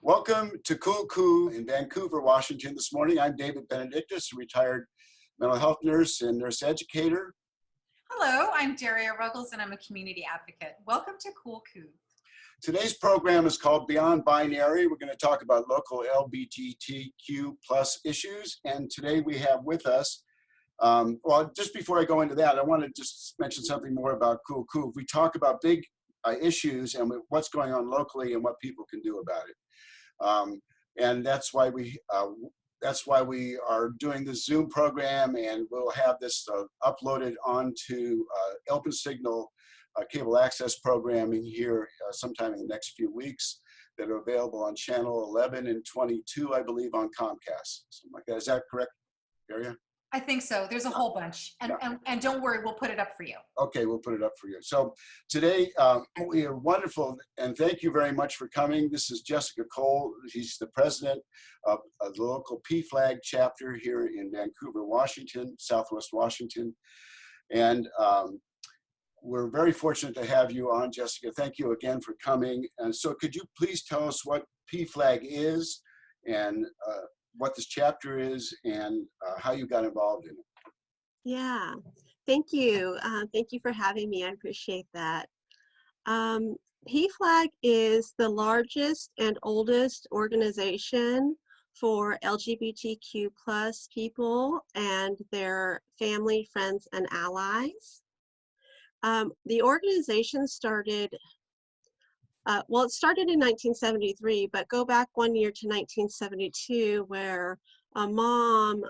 Welcome to CoolCouve in Vancouver, Washington this morning. I'm David Benedictus, a retired mental health nurse and nurse educator. Hello, I'm Daria Ruggles and I'm a community advocate. Welcome to CoolCouve. Today's program is called Beyond Binary. We're going to talk about local LGBTQ+ issues. And today we have with us, well, just before I go into that, I want to just mention something more about CoolCouve. We talk about big issues and what's going on locally and what people can do about it. And that's why we are doing this Zoom program, and we'll have this uploaded onto Open Signal cable access programming here sometime in the next few weeks that are available on channel 11 and 22, I believe, on Comcast, something like that. Is that correct, Daria? I think so. There's a whole bunch. And don't worry, we'll put it up for you. Okay, we'll put it up for you. So today, we are wonderful, and thank you very much for coming. This is Jessica Cole. She's the president of the local PFLAG chapter here in Vancouver, Washington, Southwest Washington. And we're very fortunate to have you on, Jessica. Thank you again for coming. And so could you please tell us what PFLAG is and what this chapter is and how you got involved in it? Yeah, thank you. Thank you for having me. I appreciate that. PFLAG is the largest and oldest organization for LGBTQ+ people and their family, friends, and allies. The organization started well, it started in 1973, but go back one year to 1972, where a mom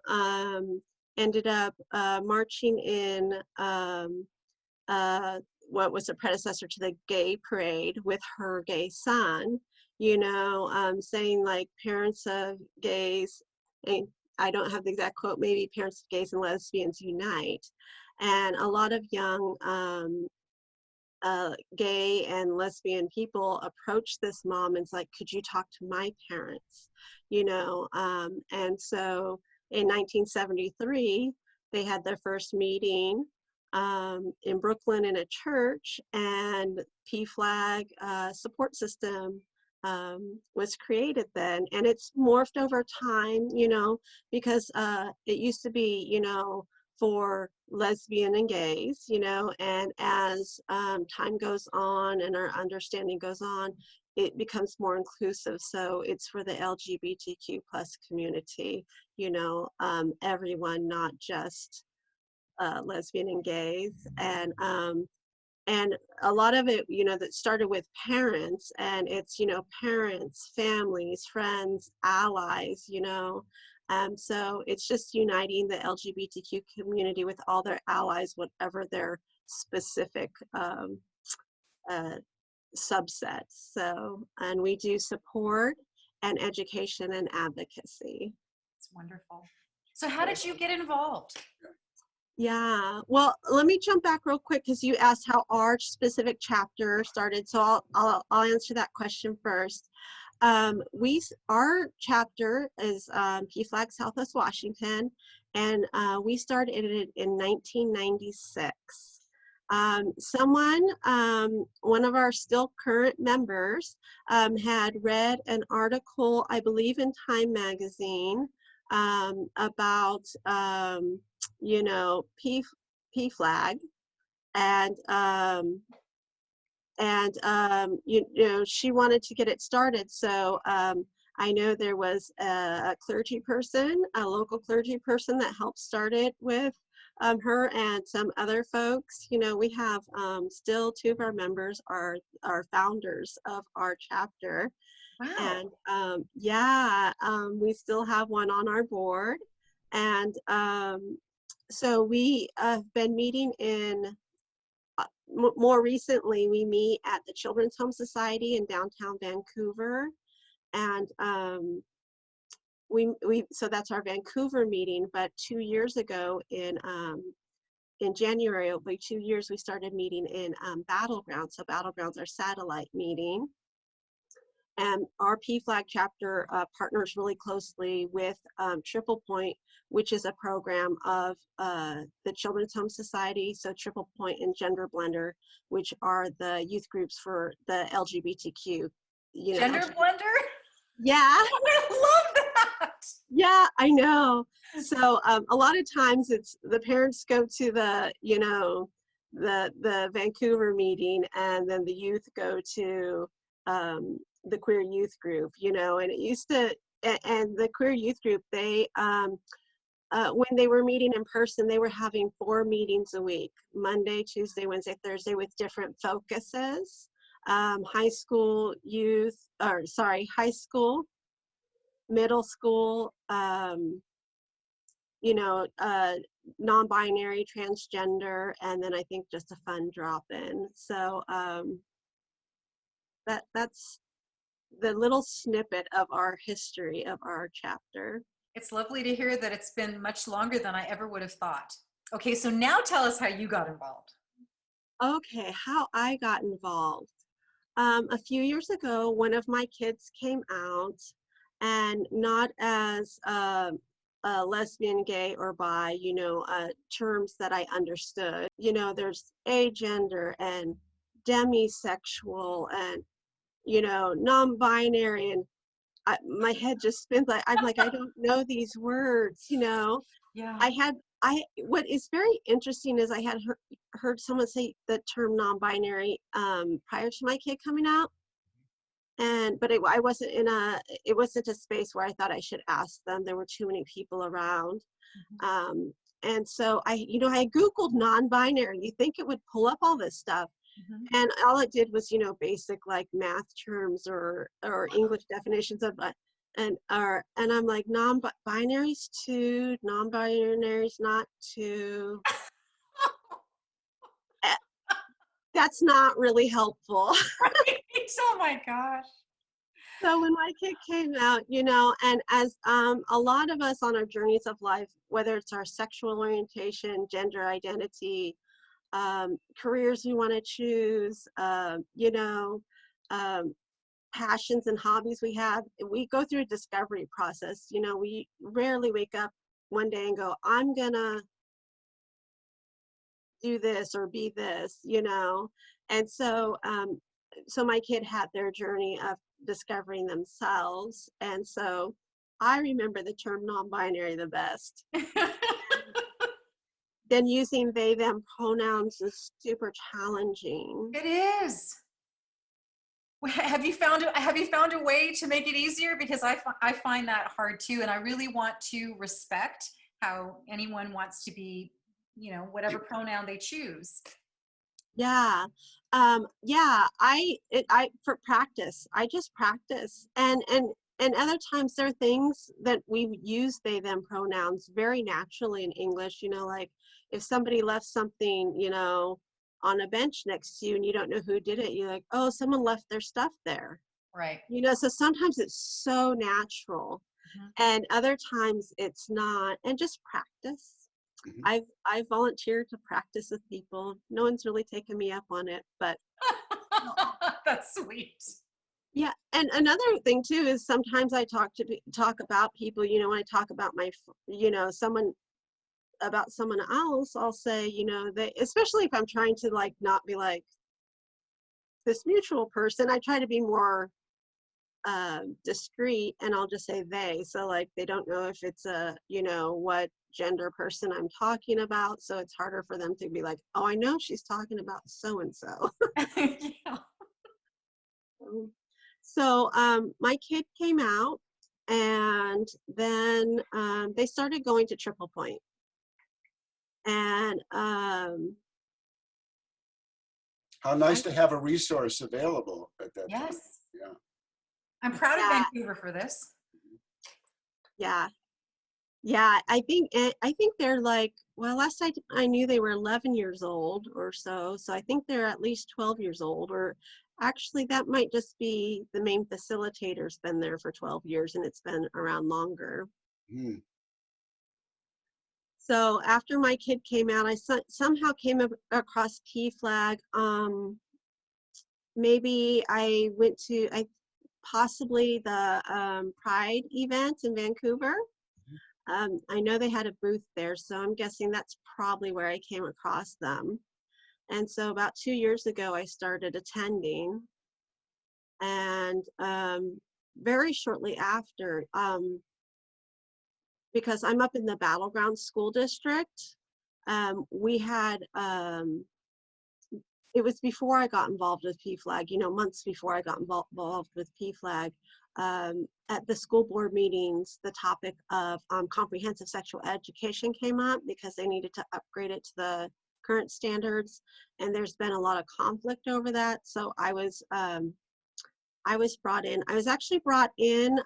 ended up marching in what was a predecessor to the gay parade with her gay son, you know, saying like parents of gays, and I don't have the exact quote, maybe parents of gays and lesbians unite. And a lot of young gay and lesbian people approached this mom and it's like, could you talk to my parents, you know? And so in 1973, they had their first meeting in Brooklyn in a church, and PFLAG support system was created then. And it's morphed over time, you know, because it used to be, you know, for lesbian and gays, you know, and as time goes on and our understanding goes on, it becomes more inclusive. So it's for the LGBTQ+ community, you know, everyone, not just lesbian and gays. And a lot of it, you know, that started with parents, and it's, you know, parents, families, friends, allies, you know. So it's just uniting the LGBTQ community with all their allies, whatever their specific subsets. So, and we do support and education and advocacy. It's wonderful. So how did you get involved? Yeah, well, let me jump back real quick because you asked how our specific chapter started. So I'll answer that question first. Our chapter is PFLAG Southwest Washington, and we started it in 1996. One of our still current members had read an article, I believe in Time magazine, about you know, PFLAG, and you know, she wanted to get it started. So I know there was a clergy person, a local clergy person that helped start it with her and some other folks. You know, we have still two of our members are founders of our chapter. Wow. And yeah, we still have one on our board. And so we have been meeting in, more recently, we meet at the Children's Home Society in downtown Vancouver. And so that's our Vancouver meeting, but 2 years ago in in January, it'll be 2 years, we started meeting in Battlegrounds. So Battlegrounds are satellite meeting. And our PFLAG chapter partners really closely with Triple Point, which is a program of the Children's Home Society, so Triple Point and Gender Blender, which are the youth groups for the LGBTQ. Gender Blender? Yeah. I love that. Yeah, I know. So a lot of times it's the parents go to the, the Vancouver meeting, and then the youth go to the queer youth group, and it used to, and the queer youth group, they, when they were meeting in person, they were having 4 meetings a week, Monday, Tuesday, Wednesday, Thursday, with different focuses. High school, middle school, non-binary, transgender, and then I think just a fun drop-in. So that's the little snippet of our history of our chapter. It's lovely to hear that it's been much longer than I ever would have thought. Okay, so now tell us how you got involved. Okay, how I got involved. A few years ago, one of my kids came out, and not as a lesbian, gay, or bi, terms that I understood. There's agender and demisexual and, non-binary, and my head just spins. I'm like, I don't know these words, Yeah. What is very interesting is I had heard someone say the term non-binary prior to my kid coming out. But it wasn't a space where I thought I should ask them. There were too many people around. Mm-hmm. And so I Googled non-binary. You think it would pull up all this stuff. Mm-hmm. And all it did was, basic like math terms or English definitions of, and I'm like, non-binaries two, non-binaries not two. That's not really helpful. Right. Oh my gosh. So when my kid came out, and as a lot of us on our journeys of life, whether it's our sexual orientation, gender identity, careers we want to choose, passions and hobbies we go through a discovery process. We rarely wake up one day and go, I'm gonna do this or be this, and so my kid had their journey of discovering themselves, and so I remember the term non-binary the best. Then using they them pronouns is super challenging. It is. Have you found a way to make it easier? Because I find that hard too, and I really want to respect how anyone wants to be, whatever pronoun they choose. Yeah. For practice, I just practice, and other times there are things that we use they them pronouns very naturally in English, like if somebody left something, on a bench next to you and you don't know who did it, you're like, oh, someone left their stuff there. Right. So sometimes it's so natural. Mm-hmm. And other times it's not, and just practice. Mm-hmm. I've volunteered to practice with people. No one's really taken me up on it, but that's sweet. Yeah, and another thing too is sometimes I talk about people. When I talk about someone about someone else, I'll say, they, especially if I'm trying to like not be like this mutual person, I try to be more discreet, and I'll just say they, so like they don't know if it's a what gender person I'm talking about, so it's harder for them to be like, oh, I know she's talking about so and so. Yeah. So my kid came out, and then they started going to Triple Point, and how nice to have a resource available at that time. Yes. Yeah. I'm proud of Vancouver for this. Yeah. I think they're like, well, last I knew they were 11 years old or so I think they're at least 12 years old, or actually that might just be the main facilitator's been there for 12 years and it's been around longer. So after my kid came out, I somehow came across PFLAG. Maybe I went to possibly the Pride event in Vancouver. I know they had a booth there, so I'm guessing that's probably where I came across them. And so about 2 years ago, I started attending. And very shortly after, because I'm up in the Battleground School District, we had, it was before I got involved with PFLAG, you know, months before I got involved with PFLAG. At the school board meetings, the topic of comprehensive sexual education came up because they needed to upgrade it to the current standards. And there's been a lot of conflict over that. So I was brought in. I was actually brought in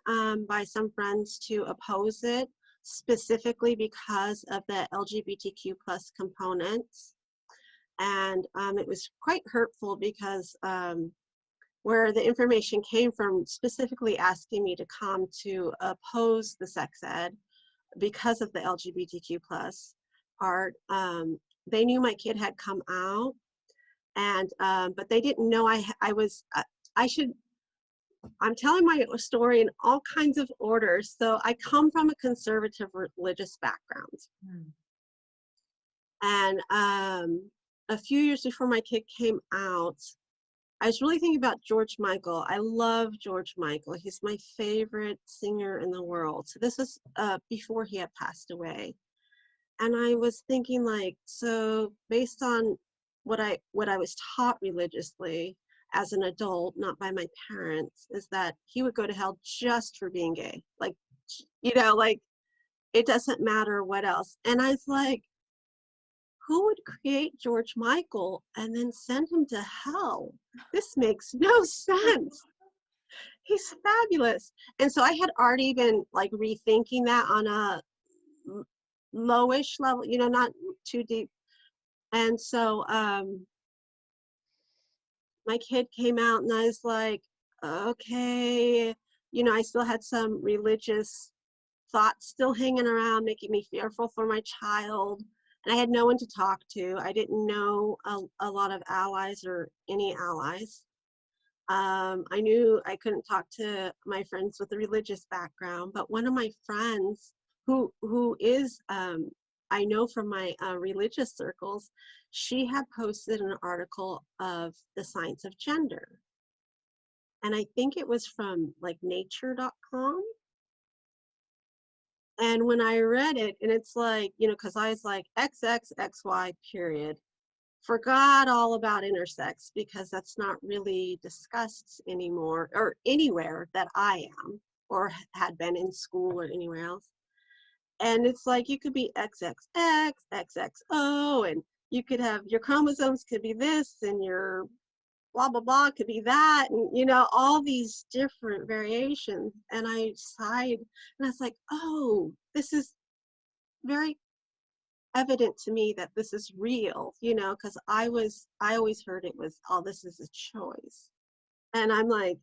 by some friends to oppose it, specifically because of the LGBTQ plus components. And it was quite hurtful because where the information came from, specifically asking me to come to oppose the sex ed because of the LGBTQ plus part. They knew my kid had come out, and but they didn't know I'm telling my story in all kinds of orders. So I come from a conservative religious background. And a few years before my kid came out, I was really thinking about George Michael. I love George Michael. He's my favorite singer in the world. So this was before he had passed away. And I was thinking, like, so based on what I was taught religiously as an adult, not by my parents, is that he would go to hell just for being gay. Like, you know, like, it doesn't matter what else. And I was like, who would create George Michael and then send him to hell? This makes no sense. He's fabulous. And so I had already been like rethinking that on a lowish level, you know, not too deep. And so my kid came out and I was like, okay, you know, I still had some religious thoughts still hanging around, making me fearful for my child. And I had no one to talk to. I didn't know a lot of allies or any allies. I knew I couldn't talk to my friends with a religious background, but one of my friends who is, I know from my religious circles, she had posted an article of the science of gender. And I think it was from like nature.com. And when I read it, and it's like, you know, because I was like, XXXY period. Forgot all about intersex because that's not really discussed anymore or anywhere that I am or had been in school or anywhere else. And it's like you could be XXX, XXO, and you could have your chromosomes could be this and your blah, blah, blah could be that. And, you know, all these different variations. And I sighed and I was like, oh, this is very evident to me that this is real, you know, because I always heard it was, oh, this is a choice. And I'm like,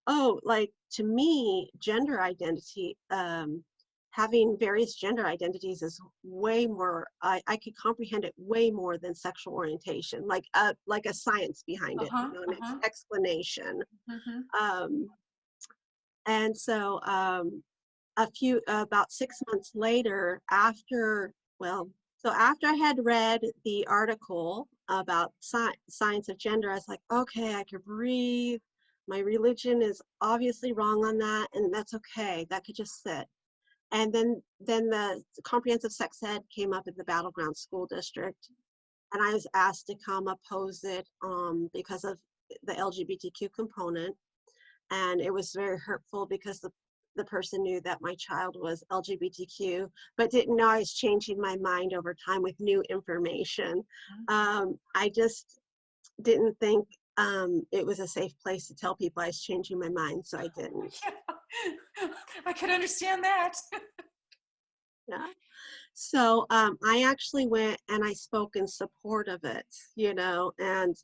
oh, like to me, gender identity, having various gender identities is way more, I could comprehend it way more than sexual orientation, like a science behind it, you know, an explanation. And so about 6 months later, after I had read the article about science of gender, I was like, okay, I could breathe. My religion is obviously wrong on that, and that's okay. That could just sit. And then the comprehensive sex ed came up in the Battleground School District, and I was asked to come oppose it because of the LGBTQ component. And it was very hurtful because the person knew that my child was LGBTQ, but didn't know I was changing my mind over time with new information. I just didn't think it was a safe place to tell people I was changing my mind, so I didn't. Yeah. I could understand that. Yeah. So I actually went and I spoke in support of it, you know, and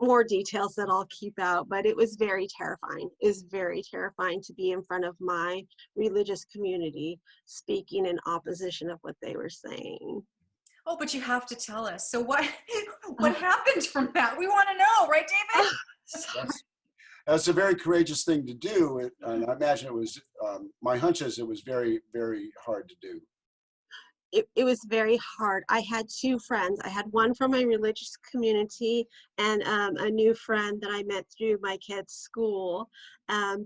more details that I'll keep out, but it was very terrifying. It was very terrifying to be in front of my religious community speaking in opposition of what they were saying. Oh, but you have to tell us. So what happened from that? We want to know, right, David? That's, that's a very courageous thing to do. And I imagine it was, my hunch is it was very, very hard to do. It was very hard. I had two friends. I had one from my religious community and a new friend that I met through my kids' school,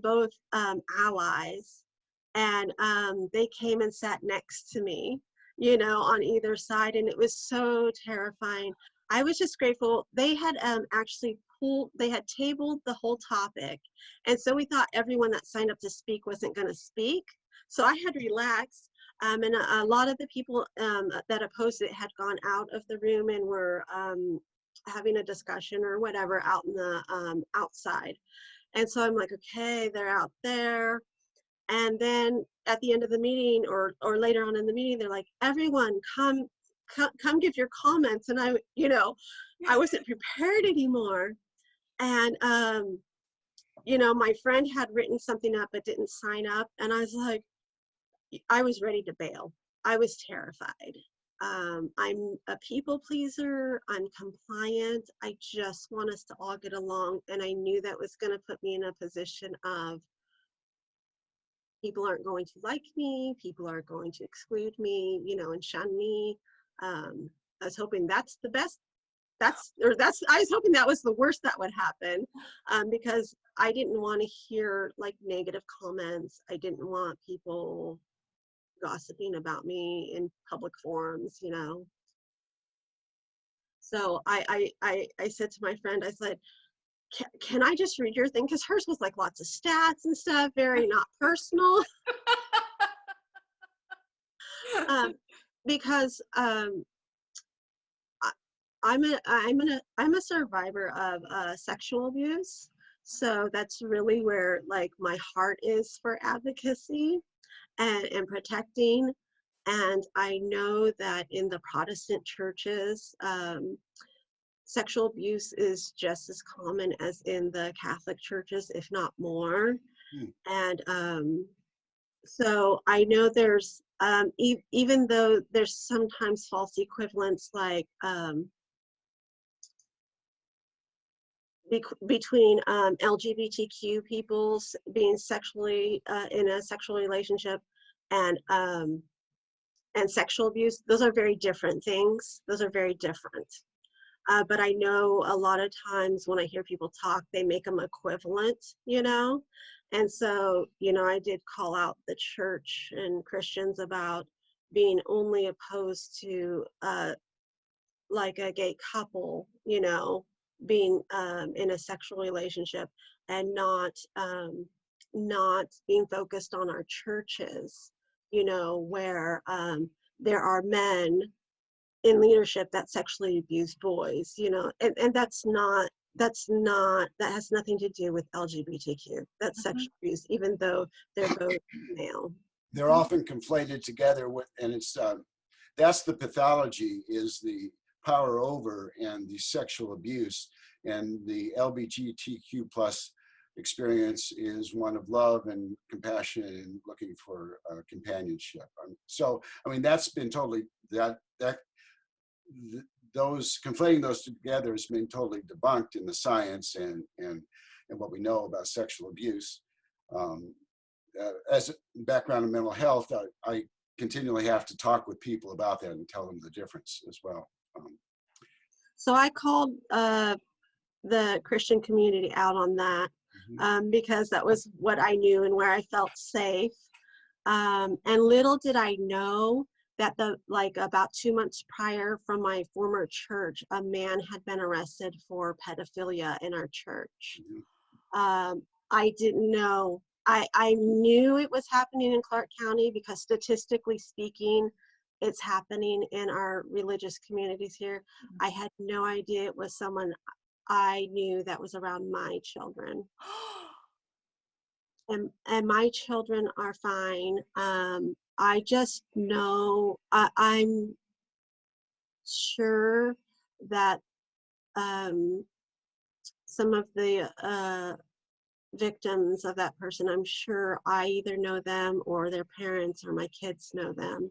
both allies. And they came and sat next to me, you know, on either side. And it was so terrifying. I was just grateful. They had they had tabled the whole topic. And so we thought everyone that signed up to speak wasn't going to speak. So I had relaxed. And a lot of the people that opposed it had gone out of the room and were having a discussion or whatever out in the outside. And so I'm like, okay, they're out there. And then at the end of the meeting or later on in the meeting, they're like, everyone come give your comments. And I, you know, I wasn't prepared anymore. And, you know, my friend had written something up but didn't sign up. And I was like, I was ready to bail. I was terrified. I'm a people pleaser. I'm compliant. I just want us to all get along. And I knew that was going to put me in a position of people aren't going to like me. People are going to exclude me, you know, and shun me. I was hoping that's the best. I was hoping that was the worst that would happen, because I didn't want to hear like negative comments. I didn't want people gossiping about me in public forums, you know. So I said to my friend, I said, can I just read your thing? Because hers was like lots of stats and stuff, very not personal. Because I'm a survivor of sexual abuse. So that's really where like my heart is for advocacy and protecting. And I know that in the Protestant churches, sexual abuse is just as common as in the Catholic churches, if not more. And so I know there's, even though there's sometimes false equivalents like between LGBTQ peoples being sexually in a sexual relationship and sexual abuse, those are very different things. Those are very different. But I know a lot of times when I hear people talk, they make them equivalent, you know? And so, you know, I did call out the church and Christians about being only opposed to like a gay couple, you know, being in a sexual relationship and not being focused on our churches, you know, where there are men in leadership that sexually abuse boys, you know, and that has nothing to do with LGBTQ. That's sexual abuse, even though they're both male. They're often conflated together with, and it's that's the pathology, is the power over and the sexual abuse, and the LGBTQ plus experience is one of love and compassion and looking for companionship. So I mean that's been totally those conflating those together has been totally debunked in the science and what we know about sexual abuse. As a background in mental health, I continually have to talk with people about that and tell them the difference as well. So I called the Christian community out on that, because that was what I knew and where I felt safe. And little did I know that about 2 months prior from my former church, a man had been arrested for pedophilia in our church. I didn't know. I knew it was happening in Clark County because statistically speaking, it's happening in our religious communities here. I had no idea it was someone I knew that was around my children. And my children are fine. I just know, I'm sure that some of the victims of that person, I'm sure I either know them or their parents or my kids know them.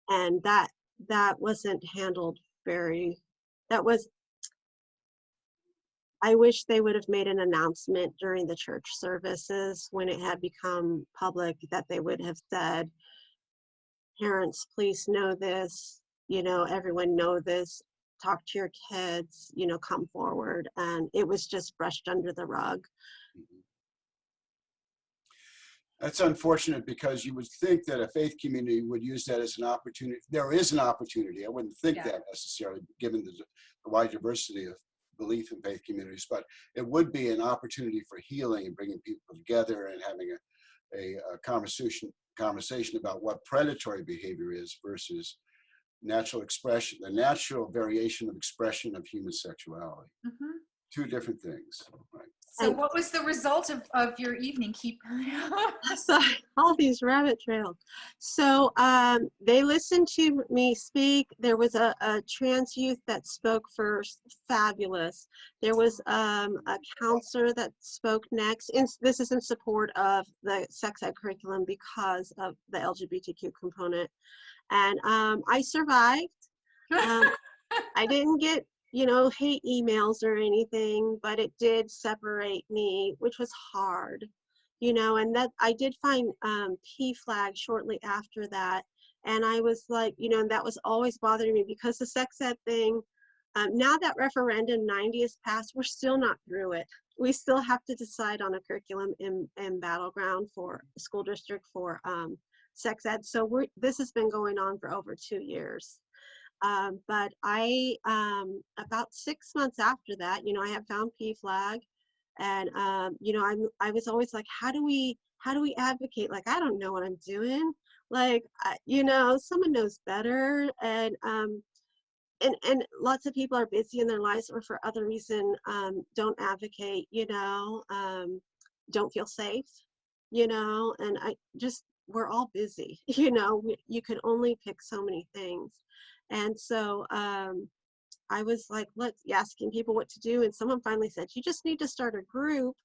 And that wasn't handled very, that was, I wish they would have made an announcement during the church services when it had become public, that they would have said, parents, please know this, everyone know this, talk to your kids, come forward. And it was just brushed under the rug. Mhm. That's unfortunate, because you would think that a faith community would use that as an opportunity. There is an opportunity. I wouldn't think Yeah. that necessarily, given the wide diversity of belief in faith communities, but it would be an opportunity for healing and bringing people together and having a conversation about what predatory behavior is versus natural expression, the natural variation of expression of human sexuality. Mhm. Two different things, right? So And what was the result of your evening? Keep. so all these rabbit trails. So they listened to me speak. There was a trans youth that spoke first, fabulous. There was a counselor that spoke next. And this is in support of the sex ed curriculum because of the LGBTQ component. And I survived. Um, I didn't get, hate emails or anything, but it did separate me, which was hard, and that I did find P flag shortly after that. And I was like, and that was always bothering me because the sex ed thing, now that referendum 90 is passed, we're still not through it. We still have to decide on a curriculum in Battleground for school district for sex ed. So this has been going on for over 2 years. But I, about 6 months after that, I have found P flag, and I was always like, how do we advocate? Like, I don't know what I'm doing. Like, someone knows better, and lots of people are busy in their lives or for other reason, don't advocate, don't feel safe, and we're all busy, you can only pick so many things. And so I was like, asking people what to do. And someone finally said, you just need to start a group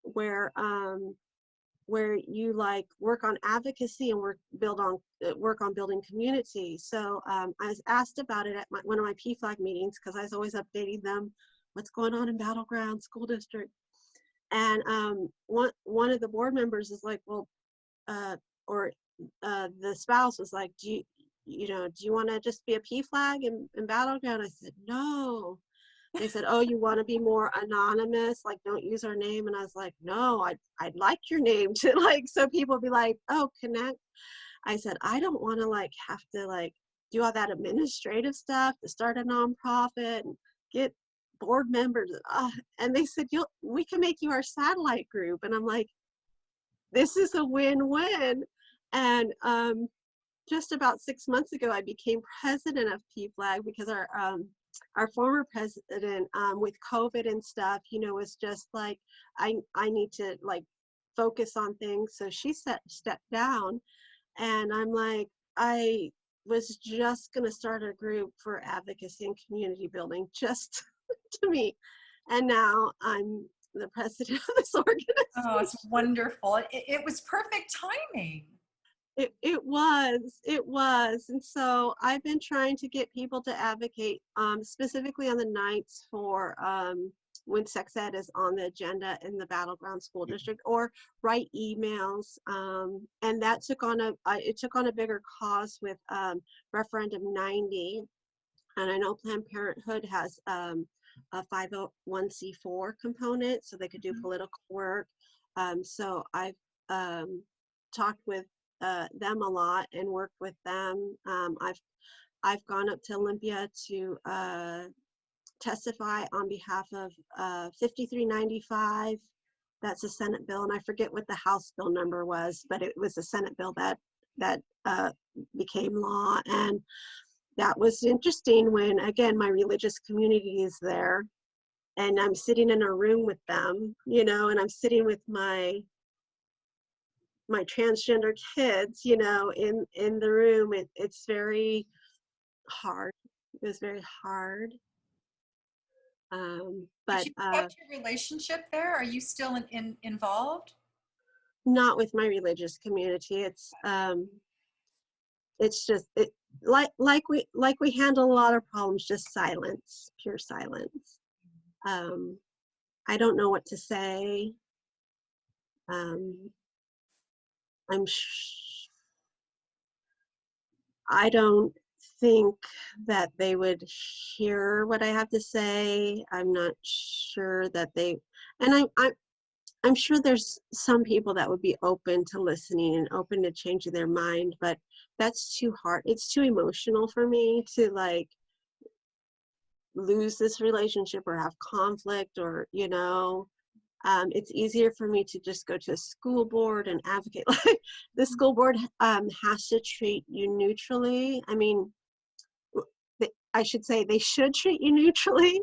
where you like work on advocacy and work on building community. So I was asked about it at one of my PFLAG meetings, because I was always updating them what's going on in Battleground School District. And one of the board members is like, well, the spouse was like, do you want to just be a PFLAG in Battleground? I said, no. They said, oh, you want to be more anonymous, like don't use our name? And I was like, no, I'd like your name to, like, so people be like, oh, connect. I said, I don't want to like have to like do all that administrative stuff to start a nonprofit and get board members. And they said, we can make you our satellite group. And I'm like, this is a win-win. And just about 6 months ago, I became president of PFLAG because our former president, with COVID and stuff, was just like, I need to like focus on things. So she stepped down, and I'm like, I was just going to start a group for advocacy and community building just to me. And now I'm the president of this organization. Oh, it's wonderful. It was perfect timing. It was. And so I've been trying to get people to advocate, specifically on the nights for when sex ed is on the agenda in the Battleground School District, or write emails. And that took on a bigger cause with referendum 90. And I know Planned Parenthood has a 501c4 component, so they could do political work. So I've talked with them a lot and worked with them. I've gone up to Olympia to testify on behalf of 5395. That's a Senate bill, and I forget what the House bill number was, but it was a Senate bill that became law. And that was interesting when, again, my religious community is there, and I'm sitting in a room with them, and I'm sitting with my transgender kids, in the room. It's very hard. It was very hard. But But you kept your relationship there? Are you still involved? not with my religious community. It's just it like we handle a lot of problems, just silence, pure silence. um I don't know what to say. um I'm I don't think that they would hear what I have to say. I'm not sure that they, and I'm sure there's some people that would be open to listening and open to changing their mind, but that's too hard. It's too emotional for me to like lose this relationship or have conflict or, it's easier for me to just go to a school board and advocate. Like the school board has to treat you neutrally. I mean, I should say they should treat you neutrally.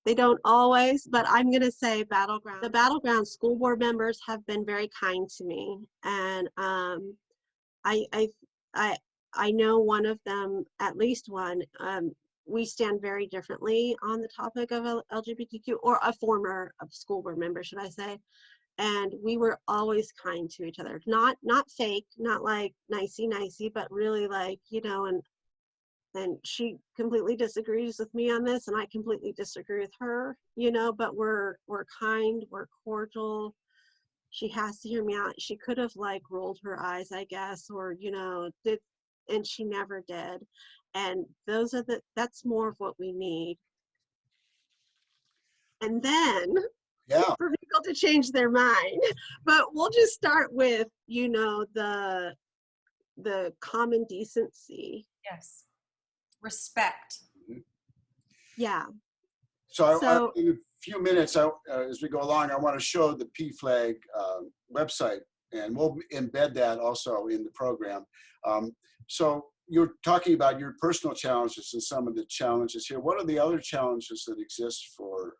They don't always, but I'm going to say Battleground. The Battleground school board members have been very kind to me, and I, I, I, I know one of them, at least one. We stand very differently on the topic of LGBTQ, or a former school board member, should I say? And we were always kind to each other. Not fake, not like nicey, but really like, and she completely disagrees with me on this and I completely disagree with her, but we're kind, we're cordial. She has to hear me out. She could have like rolled her eyes, I guess, or did, and she never did. And that's more of what we need. And then Yeah. for people to change their mind. But we'll just start with the common decency. Yes. Respect. Yeah. So in a few minutes, as we go along, I want to show the PFLAG website, and we'll embed that also in the program. So you're talking about your personal challenges and some of the challenges here. What are the other challenges that exist for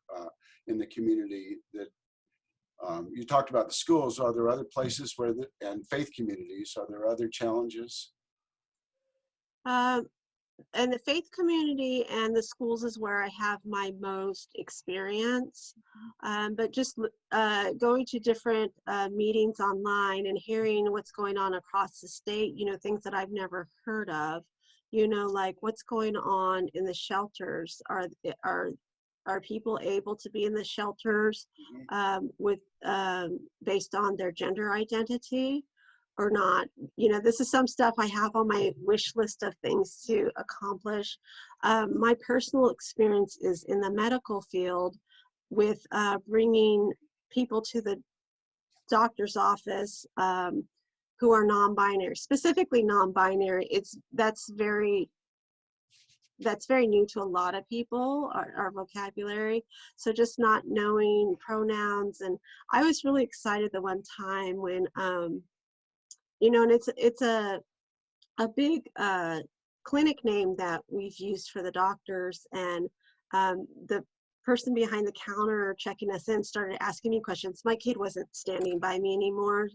in the community that you talked about the schools? Are there other places where, and faith communities, are there other challenges? And the faith community and the schools is where I have my most experience. But just going to different meetings online and hearing what's going on across the state, things that I've never heard of, like what's going on in the shelters. Are people able to be in the shelters with based on their gender identity or not? This is some stuff I have on my wish list of things to accomplish. My personal experience is in the medical field with bringing people to the doctor's office who are non-binary, specifically non-binary. That's very new to a lot of people, our vocabulary. So just not knowing pronouns. And I was really excited the one time when, and it's a big clinic name that we've used for the doctors. And the person behind the counter checking us in started asking me questions. My kid wasn't standing by me anymore.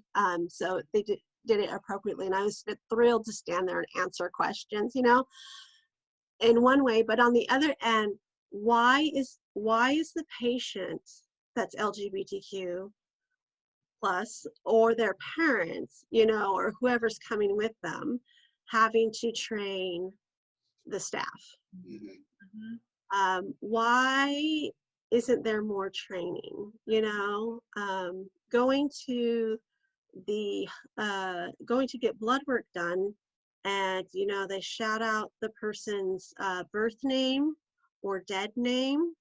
So they did it appropriately. And I was thrilled to stand there and answer questions, in one way. But on the other end, why is the patient that's LGBTQ plus, or their parents, or whoever's coming with them, having to train the staff? Mm-hmm. Why isn't there more training? Going to get blood work done, and they shout out the person's birth name or dead name.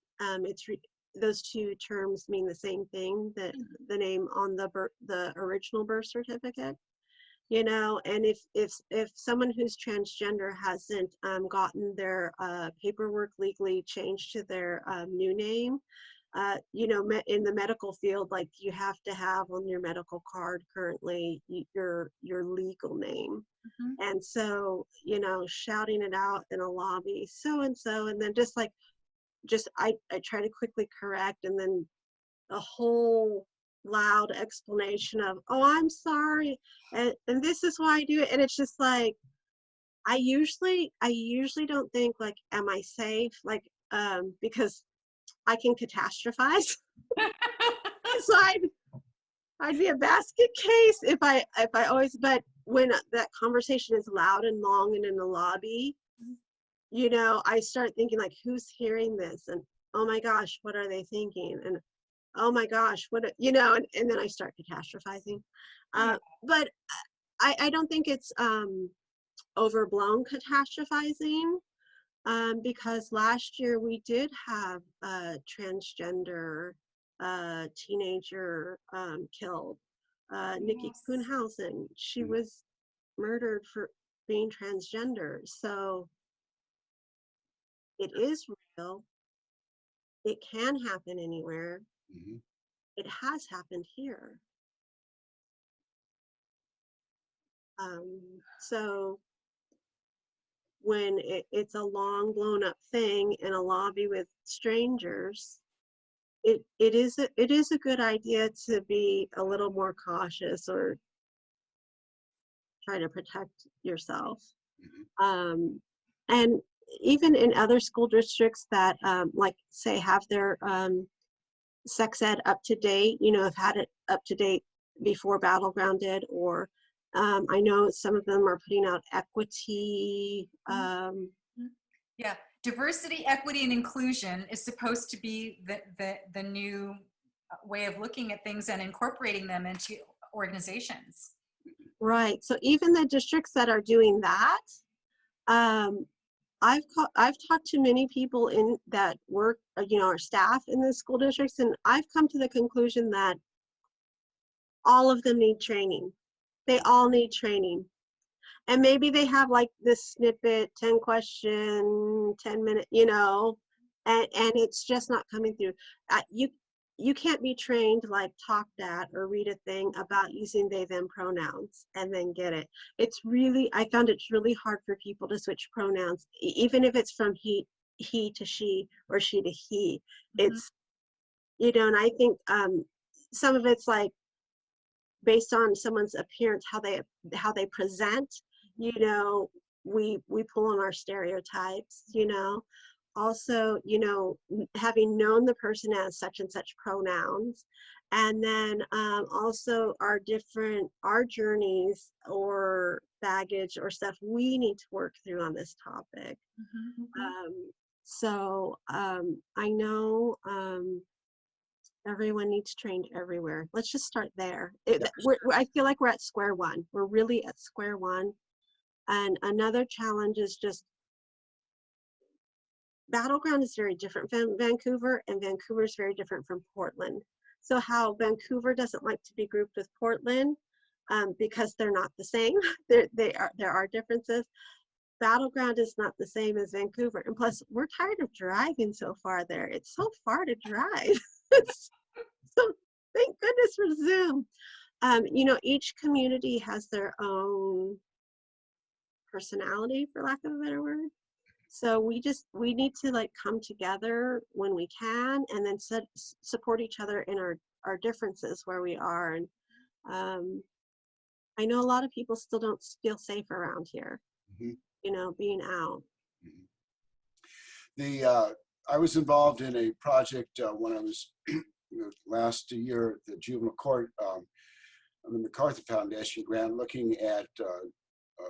Those two terms mean the same thing, that the name on the original birth certificate. And if someone who's transgender hasn't gotten their paperwork legally changed to their new name, in the medical field, like you have to have on your medical card currently your legal name. And so, shouting it out in a lobby, so and so, and then I try to quickly correct, and then a whole loud explanation of, oh, I'm sorry, and this is why I do it. And it's just like, I usually don't think like, am I safe? Like, because I can catastrophize. So I'd be a basket case if I always, but when that conversation is loud and long and in the lobby, you know, I start thinking like, who's hearing this? And oh my gosh, what are they thinking? And oh my gosh, you know, and then I start catastrophizing. But I don't think it's overblown catastrophizing, because last year we did have a transgender teenager killed. Nikki Yes. Kuhnhausen, she was murdered for being transgender. So it is real. It can happen anywhere. Mm-hmm. It has happened here. So when it's a long blown up thing in a lobby with strangers, it is a good idea to be a little more cautious or try to protect yourself. And even in other school districts that like say have their sex ed up to date, you know, have had it up to date before Battleground did, or I know some of them are putting out equity. Yeah, diversity, equity, and inclusion is supposed to be the new way of looking at things and incorporating them into organizations. Right. So even the districts that are doing that, I've talked to many people in that work, you know, our staff in the school districts, and I've come to the conclusion that all of them need training. They all need training. And maybe they have like this snippet, 10 question, 10-minute, you know, and it's just not coming through. You can't be trained like talked at or read a thing about using they them pronouns and then get it. It's really, I found it's really hard for people to switch pronouns, even if it's from he to she or she to he. It's, you know, and I think some of it's like based on someone's appearance, how they present, you know, we pull on our stereotypes, you know. Also, you know, having known the person as such and such pronouns, and then also our journeys or baggage or stuff we need to work through on this topic. So I know everyone needs trained everywhere. Let's just start there. I feel like we're at square one. We're really at square one. And another challenge is just Battleground is very different from Vancouver, and Vancouver is very different from Portland. So how Vancouver doesn't like to be grouped with Portland because they're not the same. There are differences. Battleground is not the same as Vancouver. And plus, we're tired of driving so far there. It's so far to drive. So thank goodness for Zoom. You know, each community has their own personality, for lack of a better word. So we need to like come together when we can, and then support each other in our differences where we are. And I know a lot of people still don't feel safe around here, you know, being out. I was involved in a project when I was last year at the juvenile court, the MacArthur Foundation grant, looking at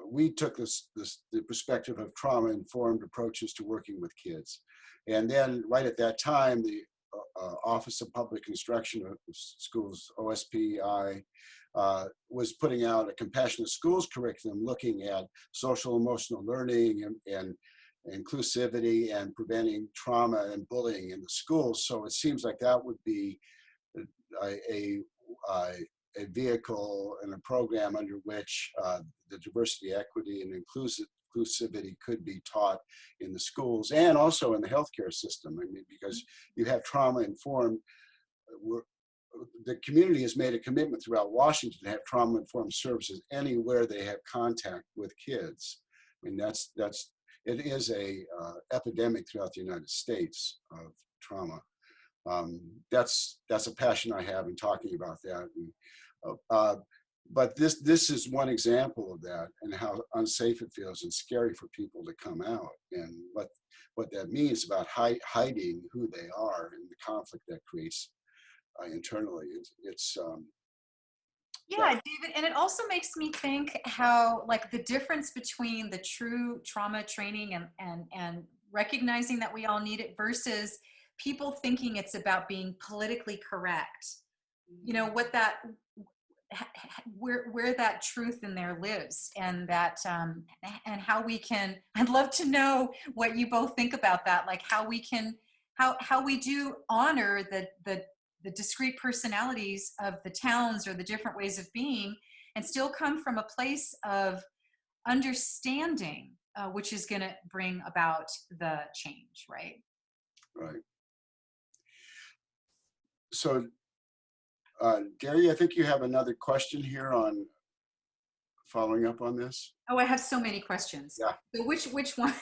we took the perspective of trauma-informed approaches to working with kids. And then right at that time, the Office of Public Instruction of Schools, OSPI, was putting out a compassionate schools curriculum looking at social emotional learning and inclusivity and preventing trauma and bullying in the schools. So it seems like that would be a vehicle and a program under which the diversity, equity, and inclusivity could be taught in the schools and also in the healthcare system. I mean, because you have trauma-informed, the community has made a commitment throughout Washington to have trauma-informed services anywhere they have contact with kids. I mean, it is a epidemic throughout the United States of trauma. That's a passion I have in talking about that. And, but this is one example of that, and how unsafe it feels and scary for people to come out, and what that means about hiding who they are and the conflict that creates internally. Yeah, David, and it also makes me think how, like, the difference between the true trauma training and recognizing that we all need it versus people thinking it's about being politically correct. You know what that where that truth in there lives, and that and how we can. I'd love to know what you both think about that, like how we can how we do honor the discrete personalities of the towns or the different ways of being, and still come from a place of understanding, which is going to bring about the change, right? Right. So, Gary, I think you have another question here on following up on this. Oh, I have so many questions. Yeah. So which one?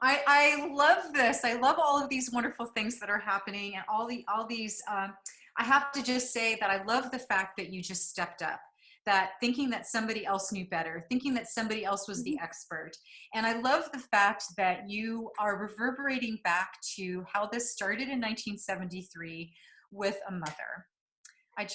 I love this. I love all of these wonderful things that are happening, and all these. I have to just say that I love the fact that you just stepped up. That thinking that somebody else knew better, thinking that somebody else was the expert. And I love the fact that you are reverberating back to how this started in 1973 with a mother. I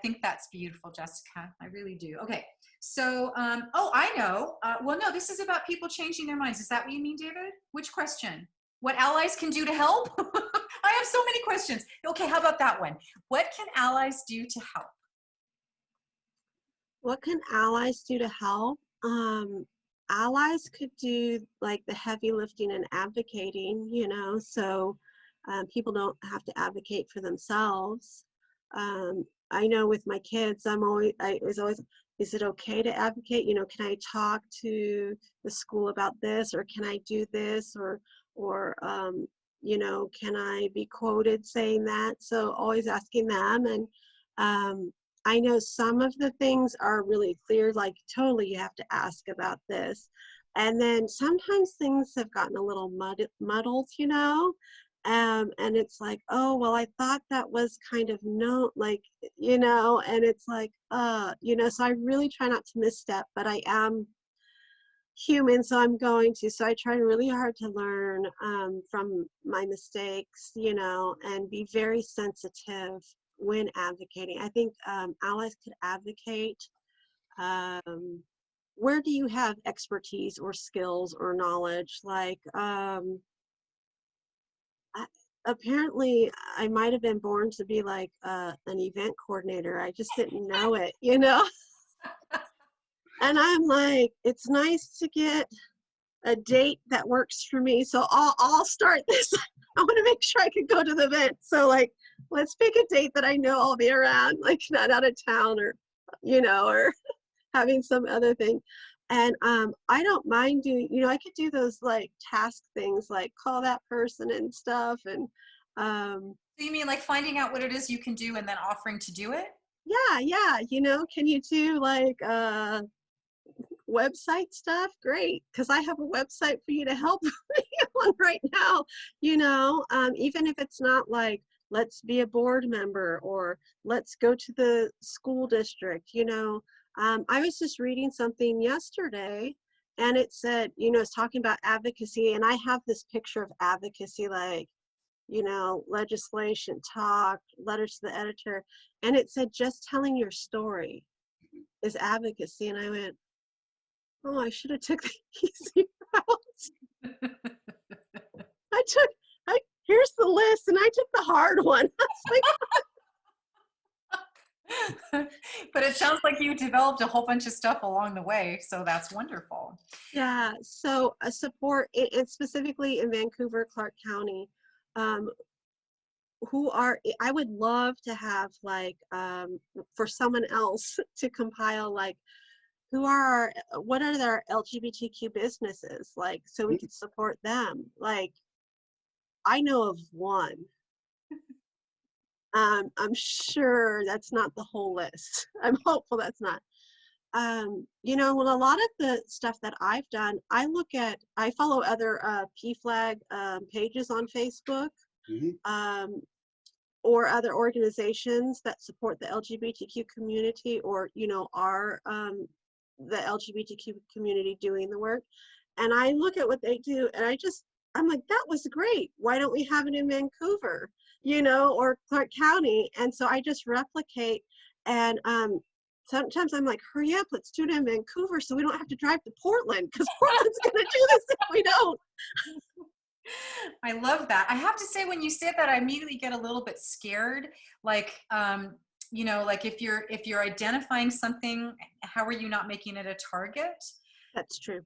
think that's beautiful, Jessica. I really do. Okay. So, oh, I know. Well, no, this is about people changing their minds. Is that what you mean, David? Which question? What allies can do to help? I have so many questions. Okay, how about that one? What can allies do to help? What can allies do to help? Allies could do like the heavy lifting and advocating, so people don't have to advocate for themselves. I know with my kids, I was always, is it okay to advocate? Can I talk to the school about this, or can I do this, or can I be quoted saying that? So always asking them. And I know some of the things are really clear, like totally you have to ask about this. And then sometimes things have gotten a little muddled, and it's like, oh, well, I thought that was kind of no, like, and it's like, so I really try not to misstep, but I am human, so so I try really hard to learn from my mistakes, and be very sensitive when advocating. I think allies could advocate. Where do you have expertise or skills or knowledge? Like, apparently I might have been born to be like an event coordinator. I just didn't know it, And I'm like, it's nice to get a date that works for me. So I'll start this. I want to make sure I can go to the event. So like, let's pick a date that I know I'll be around, like not out of town, or, or having some other thing. And I don't mind doing, I could do those like task things, like call that person and stuff. And So you mean like finding out what it is you can do and then offering to do it? yeah, can you do like website stuff? Great, because I have a website for you to help me on right now. Even if it's not like, let's be a board member, or let's go to the school district. I was just reading something yesterday, and it said, it's talking about advocacy, and I have this picture of advocacy, like, legislation, talk, letters to the editor, and it said just telling your story is advocacy. And I went, oh, I should have took the easy route. Here's the list, and I took the hard one. But it sounds like you developed a whole bunch of stuff along the way, so that's wonderful. Yeah, so a support, and specifically in Vancouver, Clark County, I would love to have like, for someone else to compile, like, what are their LGBTQ businesses, like, so we could support them. Like, I know of one. I'm sure that's not the whole list. I'm hopeful that's not. With a lot of the stuff that I've done, I follow other PFLAG pages on Facebook. or other organizations that support the LGBTQ community, or, you know, are the LGBTQ community doing the work. And I look at what they do and I'm like, that was great. Why don't we have it in Vancouver, you know, or Clark County? And so I just replicate. And sometimes I'm like, hurry up, let's do it in Vancouver so we don't have to drive to Portland, because Portland's going to do this if we don't. I love that. I have to say, when you said that, I immediately get a little bit scared. Like, you know, like if you're identifying something, how are you not making it a target? That's true.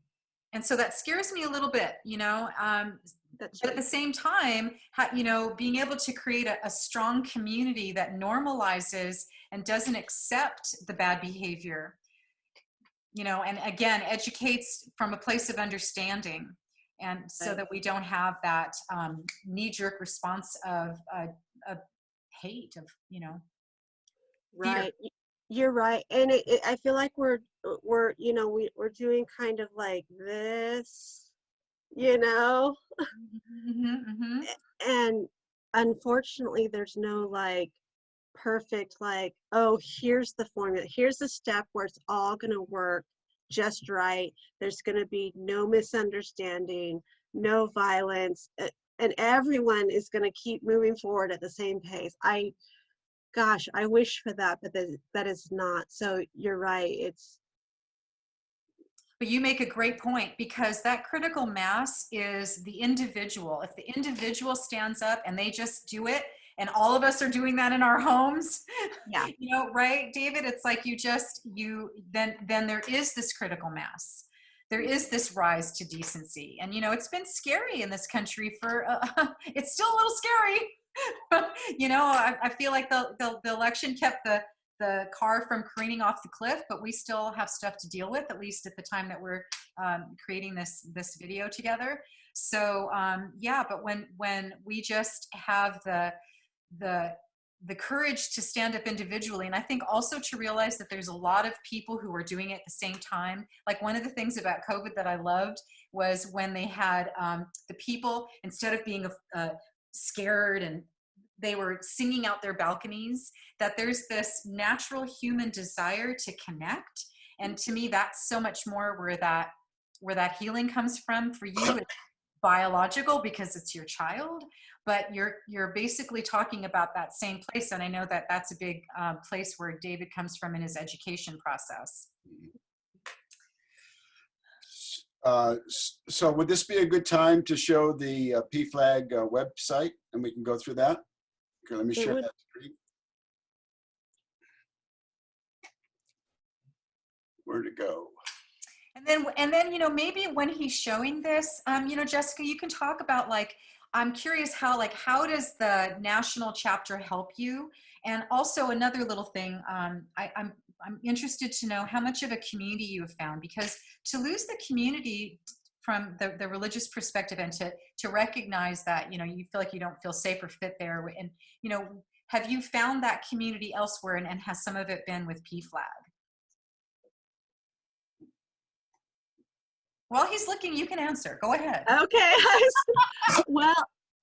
And so that scares me a little bit, you know. That's But at the same time, you know, being able to create a strong community that normalizes and doesn't accept the bad behavior, you know, and again, educates from a place of understanding. And so that we don't have that knee-jerk response of hate, of, you know, fear. Right. You're right. And I feel like we're you know, we're doing kind of like this, you know, and unfortunately there's no like perfect, like, oh, here's the formula, here's the step where it's all going to work just right. There's going to be no misunderstanding, no violence, and everyone is going to keep moving forward at the same pace. Gosh, I wish for that, but that is not. So you're right. But you make a great point, because that critical mass is the individual. If the individual stands up and they just do it, and all of us are doing that in our homes, Yeah. you know, right, David? It's like then there is this critical mass. There is this rise to decency. And, you know, it's been scary in this country it's still a little scary. You know, I feel like the election kept the car from careening off the cliff, but we still have stuff to deal with, at least at the time that we're creating this video together. So yeah, but when we just have the courage to stand up individually, and I think also to realize that there's a lot of people who are doing it at the same time. Like, one of the things about COVID that I loved was when they had the people, instead of being scared and they were singing out their balconies, that there's this natural human desire to connect. And to me, that's so much more where that healing comes from. For you, it's biological because it's your child, but you're basically talking about that same place. And I know that that's a big place where David comes from in his education process. So would this be a good time to show the PFLAG website, and we can go through that? Okay, let me share that screen. Where to go? And then, you know, maybe when he's showing this, you know, Jessica, you can talk about, like, I'm curious how does the national chapter help you? And also another little thing, I'm interested to know how much of a community you have found, because to lose the community from the religious perspective, and to recognize that, you know, you feel like you don't feel safe or fit there. And, you know, have you found that community elsewhere, and has some of it been with PFLAG? While he's looking, you can answer. Go ahead. Okay. Well,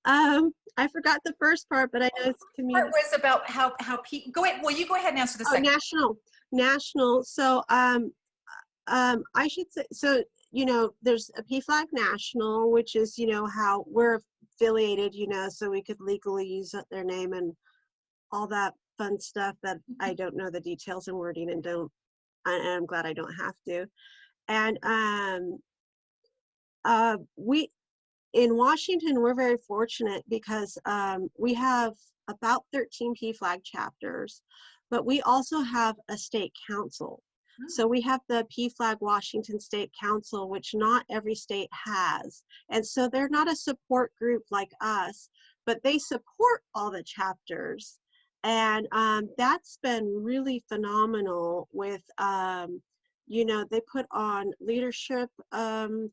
I forgot the first part, but I know it's community. Part was about how go ahead. Well, you go ahead and answer the second. National. So, I should say, so, you know, there's a PFLAG National, which is, you know, how we're affiliated, you know, so we could legally use their name and all that fun stuff that I don't know the details and wording, and I'm glad I don't have to. And we in Washington, we're very fortunate because we have about 13 PFLAG chapters, but we also have a state council. So we have the PFLAG Washington State Council, which not every state has. And so they're not a support group like us, but they support all the chapters. And that's been really phenomenal with, you know, they put on leadership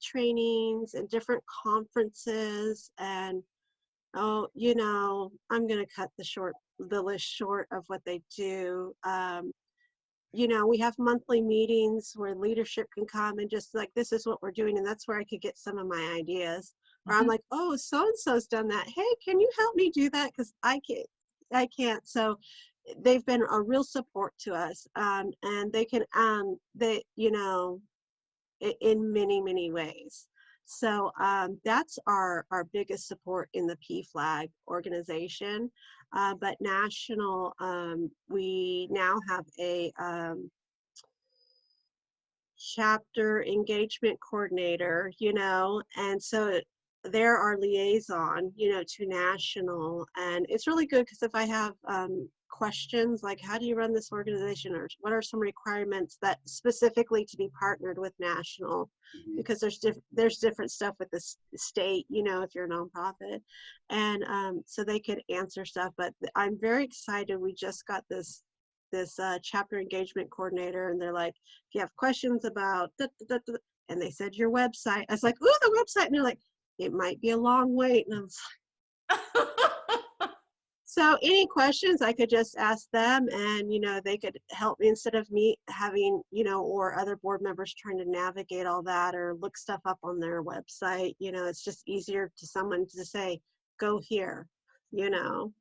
trainings and different conferences. And, oh, you know, I'm going to cut the list short of what they do. You know, we have monthly meetings where leadership can come and just like, this is what we're doing. And that's where I could get some of my ideas. Or I'm like, oh, so-and-so's done that. Hey, can you help me do that? Because I can't. I can't. So they've been a real support to us, and they can, in many, many ways. So that's our biggest support in the PFLAG organization. But national, we now have a chapter engagement coordinator, and so they're our liaison, to national. And it's really good because if I have questions like how do you run this organization, or what are some requirements that specifically to be partnered with national, because there's different stuff with the state, if you're a nonprofit, and so they could answer stuff. But I'm very excited. We just got this chapter engagement coordinator, and they're like, if you have questions about and they said your website. I was like, ooh, the website. And they're like, it might be a long wait. And I was like, so any questions I could just ask them, and they could help me instead of me having, or other board members trying to navigate all that or look stuff up on their website. It's just easier to someone to say, go here. Well,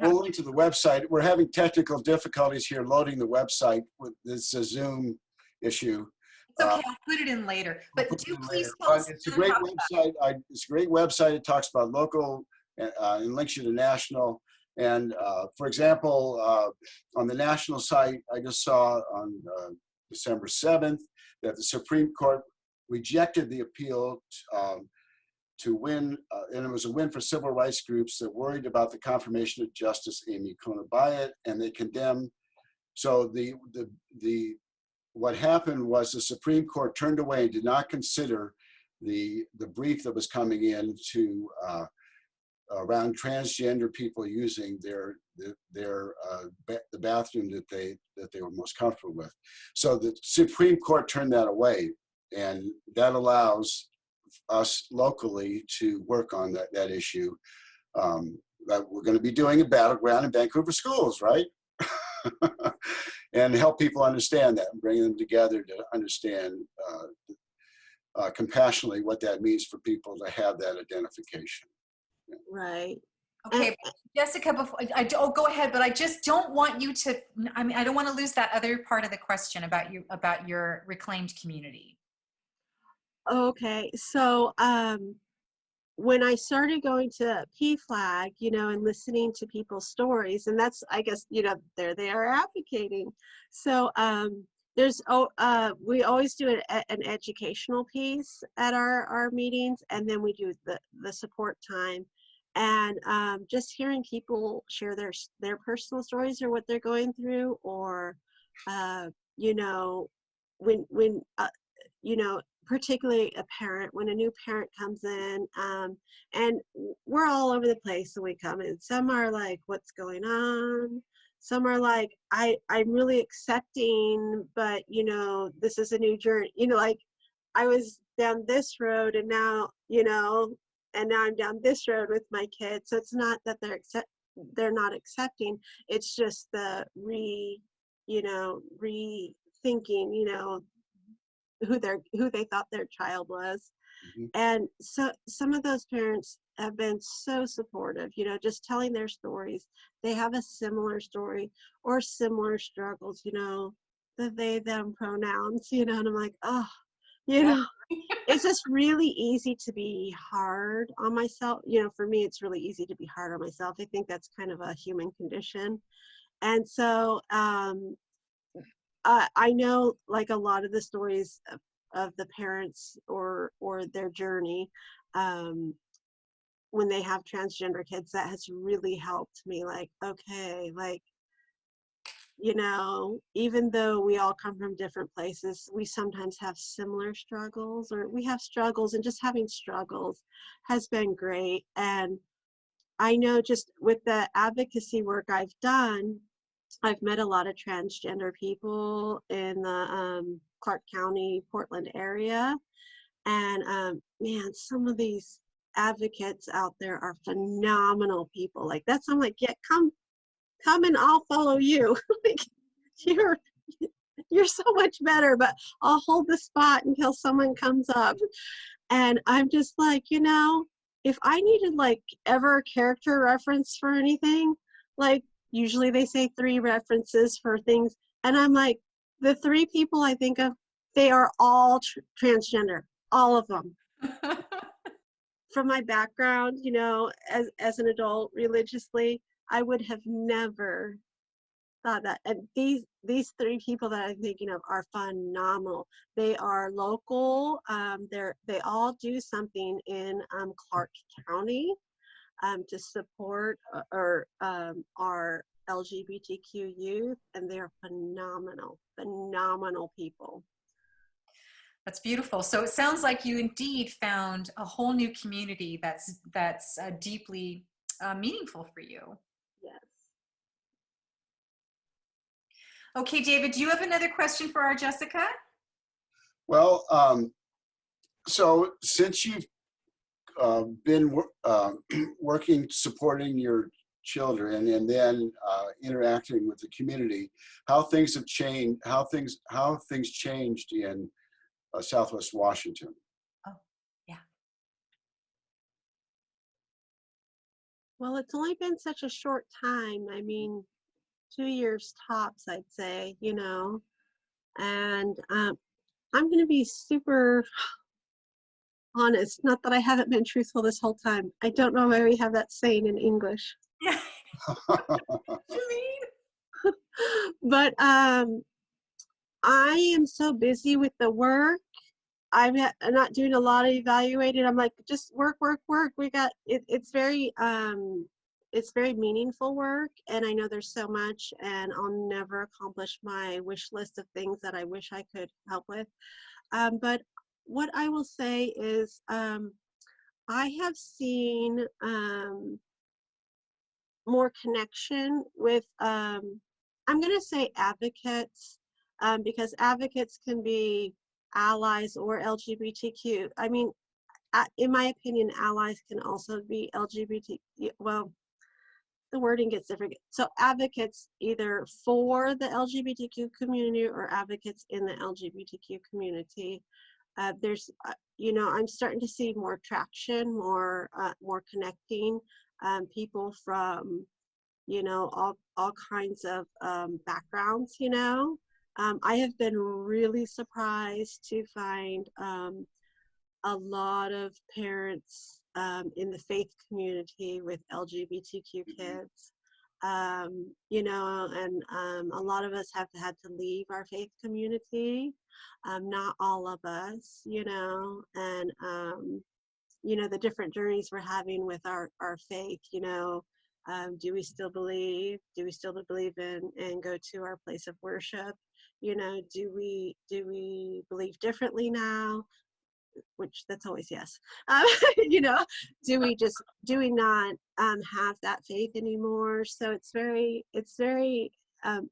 we'll link to the website. We're having technical difficulties here loading the website. It's a Zoom issue. It's okay, I'll put it in later. But do please tell us. It's a great website. It's a great website. It talks about local and links you to national. And for example, on the national site, I just saw on December 7th that the Supreme Court rejected the appeal to win, and it was a win for civil rights groups that worried about the confirmation of Justice Amy Coney Barrett, and they condemned. So what happened was the Supreme Court turned away and did not consider the brief that was coming in to around transgender people using the bathroom that they were most comfortable with. So the Supreme Court turned that away, and that allows us locally to work on that issue. That we're going to be doing a battleground in Vancouver schools, right? And help people understand that and bring them together to understand compassionately what that means for people to have that identification. Right. Okay, Jessica, before go ahead, but I just don't want you to, I don't want to lose that other part of the question about your reclaimed community. Okay, so when I started going to PFLAG, and listening to people's stories, and that's, I guess, there they are advocating. So we always do an educational piece at our meetings, and then we do the support time. And just hearing people share their personal stories or what they're going through, or, when particularly a parent, when a new parent comes in, and we're all over the place when we come in. Some are like, what's going on? Some are like, I'm really accepting, but this is a new journey. Like I was down this road, and now, and now I'm down this road with my kids. So it's not that they're not accepting. It's just the rethinking, who they thought their child was. Mm-hmm. And so some of those parents have been so supportive, just telling their stories. They have a similar story or similar struggles, the they them pronouns, and I'm like, oh, it's just really easy to be hard on myself. For me, it's really easy to be hard on myself. I think that's kind of a human condition. And so I know, like, a lot of the stories of the parents or their journey when they have transgender kids, that has really helped me. Like, okay, like, even though we all come from different places, we sometimes have similar struggles, or we have struggles, and just having struggles has been great. And I know just with the advocacy work I've done, I've met a lot of transgender people in the Clark County, Portland area. And man, some of these advocates out there are phenomenal people. Like I'm like, yeah, come and I'll follow you. Like, you're so much better, but I'll hold the spot until someone comes up. And I'm just like, if I needed like ever a character reference for anything, like usually they say 3 references for things, and I'm like, the 3 people I think of, they are all transgender, all of them. From my background, you know, as an adult religiously, I would have never thought that. And these 3 people that I'm thinking of are phenomenal. They are local. They all do something in Clark County to support our LGBTQ youth, and they're phenomenal people. That's beautiful. So it sounds like you indeed found a whole new community that's deeply meaningful for you. Yes. Okay, David, do you have another question for our Jessica? Well, so since you've been working, supporting your children, and then interacting with the community, how things have changed, how things changed in Southwest Washington. Oh, yeah. Well, it's only been such a short time. I mean, 2 years tops, I'd say, you know. And I'm going to be super honest. Not that I haven't been truthful this whole time. I don't know why we have that saying in English. Yeah. What do you mean? But I am so busy with the work. I'm not doing a lot of evaluating. I'm like, just work. We got it. It's very meaningful work, and I know there's so much, and I'll never accomplish my wish list of things that I wish I could help with. But what I will say is, I have seen more connection with, I'm going to say advocates, because advocates can be allies or LGBTQ. I mean, in my opinion, allies can also be LGBT. Well, the wording gets different. So advocates either for the LGBTQ community or advocates in the LGBTQ community. There's, you know, I'm starting to see more traction, more connecting, people from, you know, all kinds of backgrounds, you know. I have been really surprised to find a lot of parents in the faith community with LGBTQ kids, you know, and a lot of us have had to leave our faith community, not all of us, you know, and, you know, the different journeys we're having with our faith, you know. Do we still believe? Do we still believe in and go to our place of worship? You know, do we believe differently now? Which that's always yes. You know, do we not have that faith anymore? So it's very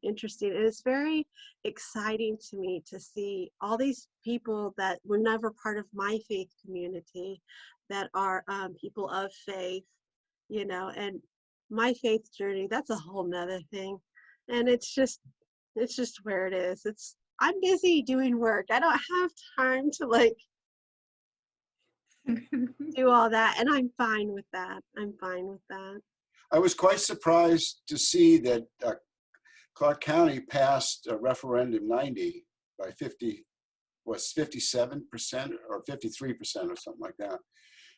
interesting, and it's very exciting to me to see all these people that were never part of my faith community that are people of faith, you know. And my faith journey, that's a whole nother thing, and it's just where it is. I'm busy doing work. I don't have time to like do all that, and I'm fine with that. I was quite surprised to see that Clark County passed referendum 90 by 57% or 53% or something like that.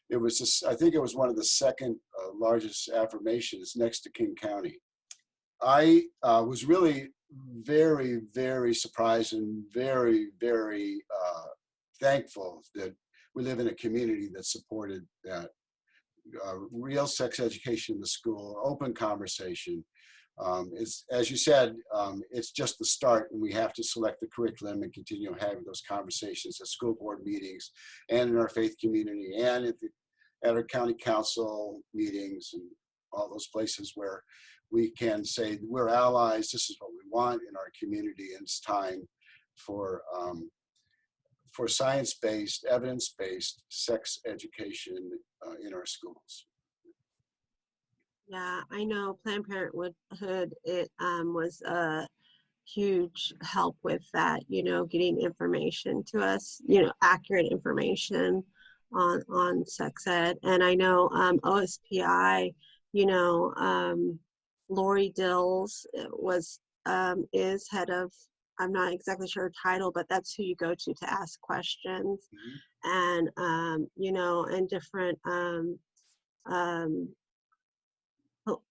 It was just, I think it was one of the second largest affirmations next to King County. I was really very, very surprised and very, very thankful that we live in a community that supported that. Real sex education in the school, open conversation. It's, as you said, it's just the start, and we have to select the curriculum and continue having those conversations at school board meetings and in our faith community and at our county council meetings and all those places where we can say we're allies. This is what we want in our community, and it's time for science-based, evidence-based sex education in our schools. Yeah, I know Planned Parenthood, it was a huge help with that, you know, getting information to us, you know, accurate information on sex ed. And I know OSPI, you know, Lori Dills is head of, I'm not exactly sure her title, but that's who you go to ask questions. Mhm. And you know, and different um,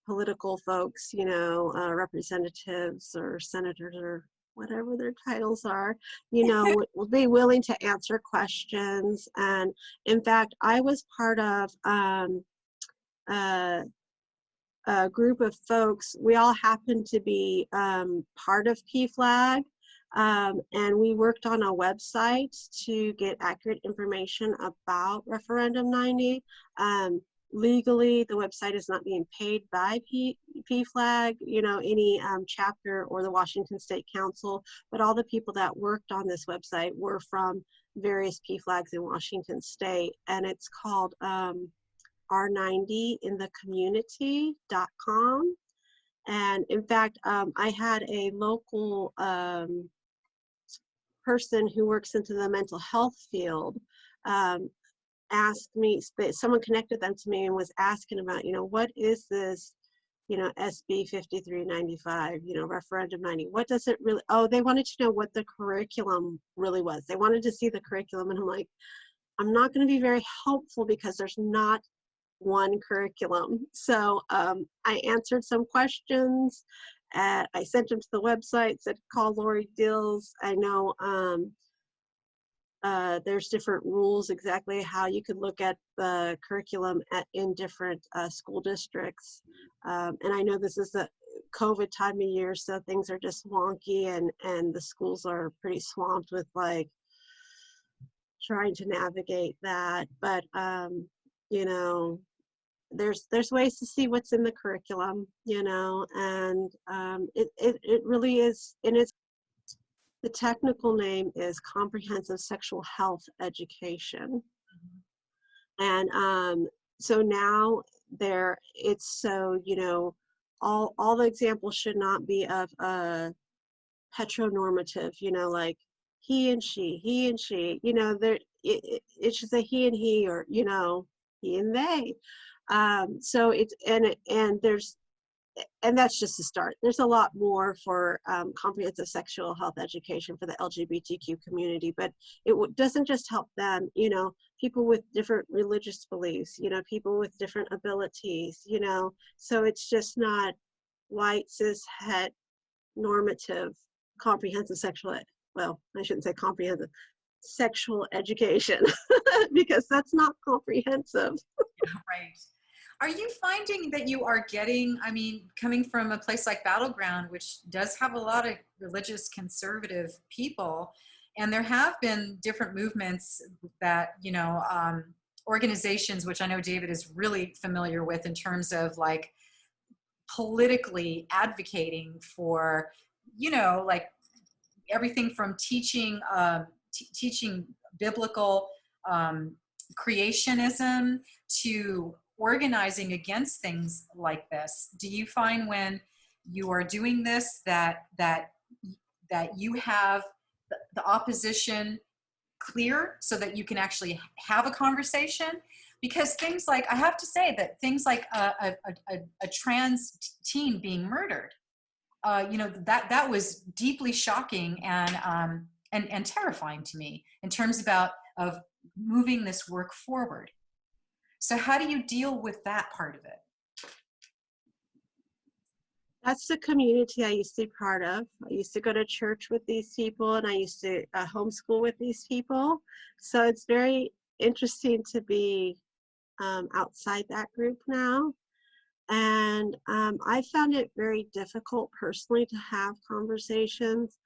political folks, you know, representatives or senators or whatever their titles are, you know, will be willing to answer questions. And in fact, I was part of uh, a group of folks. We all happened to be part of PFLAG, and we worked on a website to get accurate information about Referendum 90. Legally, the website is not being paid by PFLAG, you know, any chapter or the Washington State Council, but all the people that worked on this website were from various PFLAGs in Washington State, and it's called r90inthecommunity.com. And in fact, I had a local person who works into the mental health field um, asked me, someone connected them to me and was asking about, you know, what is this, you know, SB 5395, you know, Referendum 90, what does it really, oh, they wanted to know what the curriculum really was. They wanted to see the curriculum, and I'm like, I'm not going to be very helpful because there's not one curriculum. So I answered some questions. I sent them to the website, said call Lori Dills. I know there's different rules exactly how you could look at the curriculum in different school districts. And I know this is the COVID time of year, so things are just wonky, and the schools are pretty swamped with like trying to navigate that. But you know, there's ways to see what's in the curriculum, you know, and it really is, and it's, the technical name is comprehensive sexual health education. And so now it's so, you know, all the examples should not be of heteronormative, you know, like he and she, you know, it should say he and he, or, you know, he and they. So it's, and there's, and that's just a start. There's a lot more for comprehensive sexual health education for the LGBTQ community, but it doesn't just help them, you know, people with different religious beliefs, you know, people with different abilities, you know, so it's just not white, cis, het, normative, comprehensive sexual, well, I shouldn't say comprehensive, sexual education, because that's not comprehensive. Right. Are you finding that you are getting, I mean, coming from a place like Battleground, which does have a lot of religious conservative people, and there have been different movements that, you know, organizations, which I know David is really familiar with in terms of like politically advocating for, you know, like everything from teaching, teaching biblical creationism to organizing against things like this. Do you find when you are doing this that you have the opposition clear so that you can actually have a conversation? Because things like, I have to say that things like a trans teen being murdered, you know, that was deeply shocking and terrifying to me in terms of moving this work forward. So how do you deal with that part of it? That's the community I used to be part of. I used to go to church with these people, and I used to homeschool with these people. So it's very interesting to be outside that group now. And I found it very difficult personally to have conversations.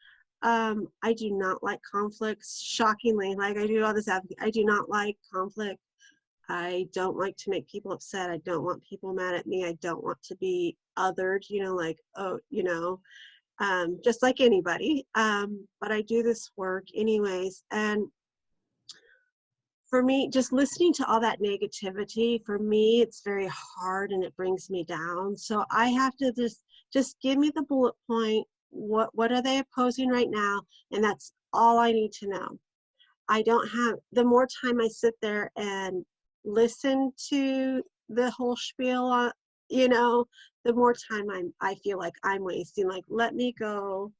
I do not like conflicts, shockingly. Like, I do all this, I do not like conflict. I don't like to make people upset. I don't want people mad at me. I don't want to be othered, you know, like, oh, you know, just like anybody. But I do this work anyways. And for me, just listening to all that negativity, for me, it's very hard and it brings me down. So I have to just give me the bullet point. What are they opposing right now? And that's all I need to know. I don't have, the more time I sit there and listen to the whole spiel you know, the more time I feel like I'm wasting. Like, let me go